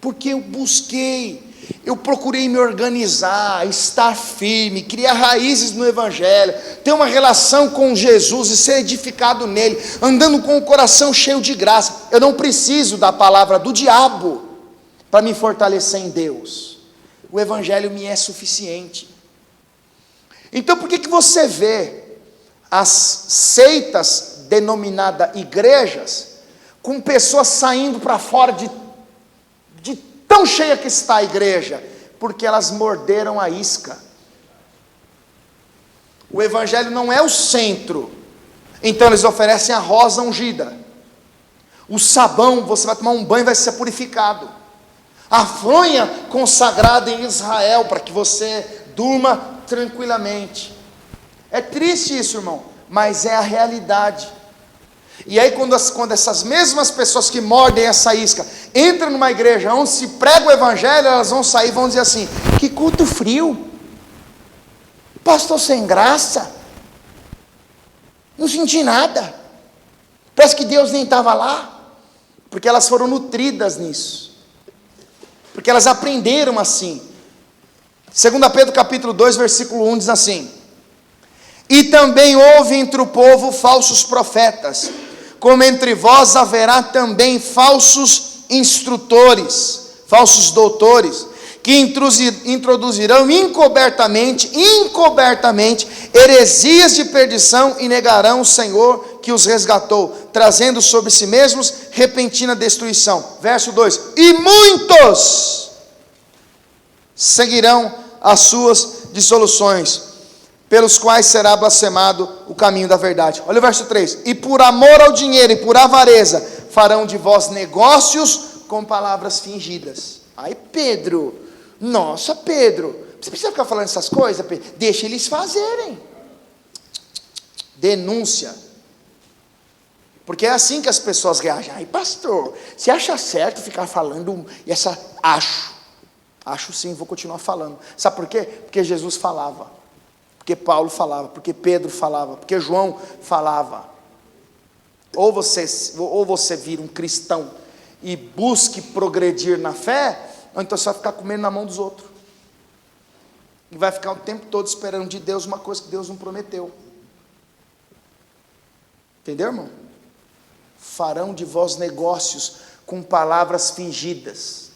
Porque eu busquei, eu procurei me organizar, estar firme, criar raízes no Evangelho, ter uma relação com Jesus e ser edificado nele, andando com o coração cheio de graça. Eu não preciso da palavra do diabo para me fortalecer em Deus. O Evangelho me é suficiente. Então por que você vê as seitas denominadas igrejas com pessoas saindo para fora de tão cheia que está a igreja? Porque elas morderam a isca. O Evangelho não é o centro, então eles oferecem a rosa ungida, o sabão, você vai tomar um banho e vai ser purificado, a fronha consagrada em Israel, para que você durma tranquilamente. É triste isso, irmão, mas é a realidade. E aí quando essas mesmas pessoas que mordem essa isca entram numa igreja onde se prega o Evangelho, elas vão sair e vão dizer assim: que culto frio, pastor sem graça, não senti nada, parece que Deus nem estava lá. Porque elas foram nutridas nisso, porque elas aprenderam assim. 2 Pedro capítulo 2, versículo 1 diz assim: e também houve entre o povo falsos profetas, como entre vós haverá também falsos instrutores, falsos doutores, que introduzirão encobertamente heresias de perdição e negarão o Senhor que os resgatou, trazendo sobre si mesmos repentina destruição. Verso 2: e muitos seguirão as suas dissoluções, pelos quais será blasfemado o caminho da verdade. Olha o verso 3: e por amor ao dinheiro e por avareza farão de vós negócios com palavras fingidas. Aí Pedro, nossa Pedro, você precisa ficar falando essas coisas, Pedro? Deixa eles fazerem. Denúncia. Porque é assim que as pessoas reagem. Ai pastor, você acha certo ficar falando essa... Acho sim, vou continuar falando. Sabe por quê? Porque Jesus falava, porque Paulo falava, porque Pedro falava, porque João falava. Ou você vira um cristão e busque progredir na fé, ou então você vai ficar comendo na mão dos outros. E vai ficar o tempo todo esperando de Deus uma coisa que Deus não prometeu. Entendeu, irmão? Farão de vós negócios com palavras fingidas.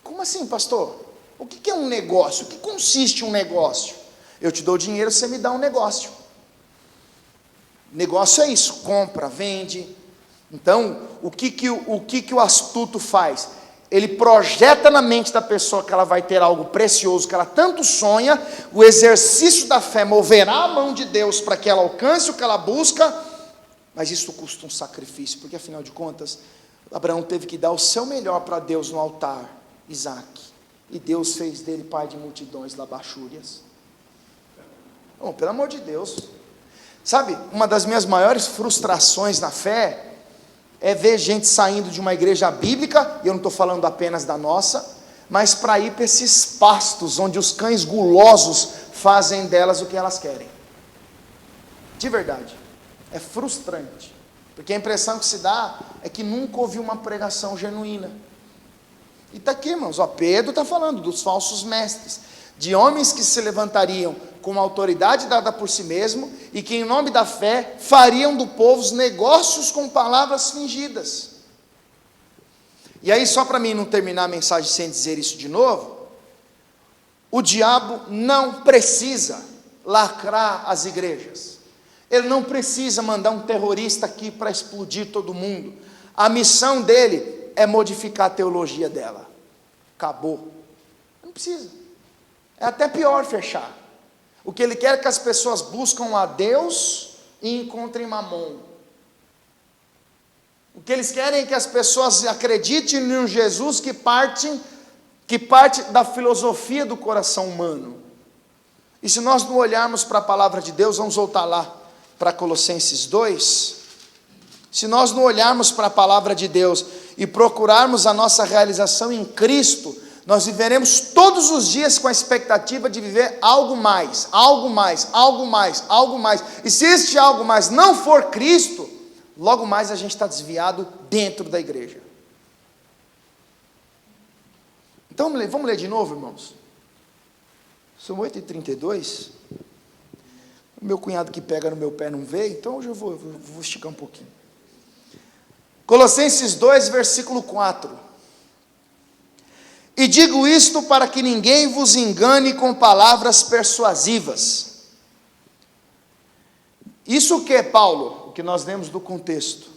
Como assim, pastor? O que é um negócio? O que consiste um negócio? Eu te dou dinheiro, você me dá um negócio. Negócio é isso, compra, vende. Então, o que o astuto faz? Ele projeta na mente da pessoa que ela vai ter algo precioso, que ela tanto sonha. O exercício da fé moverá a mão de Deus para que ela alcance o que ela busca, mas isso custa um sacrifício, porque afinal de contas, Abraão teve que dar o seu melhor para Deus no altar, Isaac, e Deus fez dele pai de multidões, labachúrias. Bom, pelo amor de Deus, sabe, uma das minhas maiores frustrações na fé é ver gente saindo de uma igreja bíblica, e eu não estou falando apenas da nossa, mas para ir para esses pastos, onde os cães gulosos fazem delas o que elas querem. De verdade, é frustrante, porque a impressão que se dá é que nunca ouviu uma pregação genuína. E está aqui, irmãos, Pedro está falando dos falsos mestres, de homens que se levantariam com uma autoridade dada por si mesmo, e que em nome da fé fariam do povo os negócios com palavras fingidas. E aí, só para mim não terminar a mensagem sem dizer isso de novo, o diabo não precisa lacrar as igrejas, ele não precisa mandar um terrorista aqui para explodir todo mundo. A missão dele é modificar a teologia dela. Acabou. Não precisa. É até pior fechar. O que ele quer é que as pessoas buscam a Deus e encontrem Mamon. O que eles querem é que as pessoas acreditem em um Jesus que parte da filosofia do coração humano. E se nós não olharmos para a palavra de Deus, vamos voltar lá para Colossenses 2, se nós não olharmos para a palavra de Deus e procurarmos a nossa realização em Cristo, nós viveremos todos os dias com a expectativa de viver algo mais, algo mais, algo mais, algo mais. E se este algo mais não for Cristo, logo mais a gente está desviado dentro da igreja. Então vamos ler de novo, irmãos. São 8h32. O meu cunhado que pega no meu pé não veio, então hoje eu vou esticar um pouquinho. Colossenses 2, versículo 4. E digo isto para que ninguém vos engane com palavras persuasivas. Isso o que, Paulo? O que nós lemos do contexto.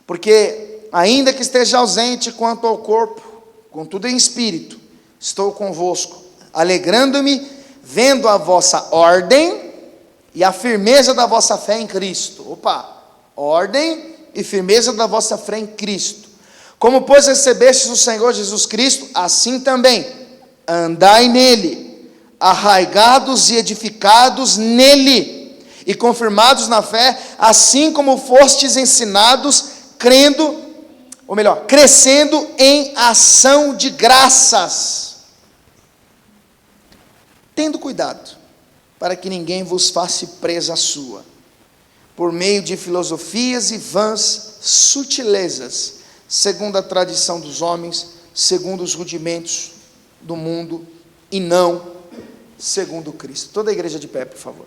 Porque, ainda que esteja ausente quanto ao corpo, contudo em espírito, estou convosco, alegrando-me, vendo a vossa ordem e a firmeza da vossa fé em Cristo. Opa, ordem e firmeza da vossa fé em Cristo. Como, pois, recebestes o Senhor Jesus Cristo, assim também andai nele, arraigados e edificados nele, e confirmados na fé, assim como fostes ensinados, crescendo em ação de graças. Tendo cuidado, para que ninguém vos faça presa sua, por meio de filosofias e vãs sutilezas, segundo a tradição dos homens, segundo os rudimentos do mundo, e não segundo Cristo. Toda a igreja de pé, por favor.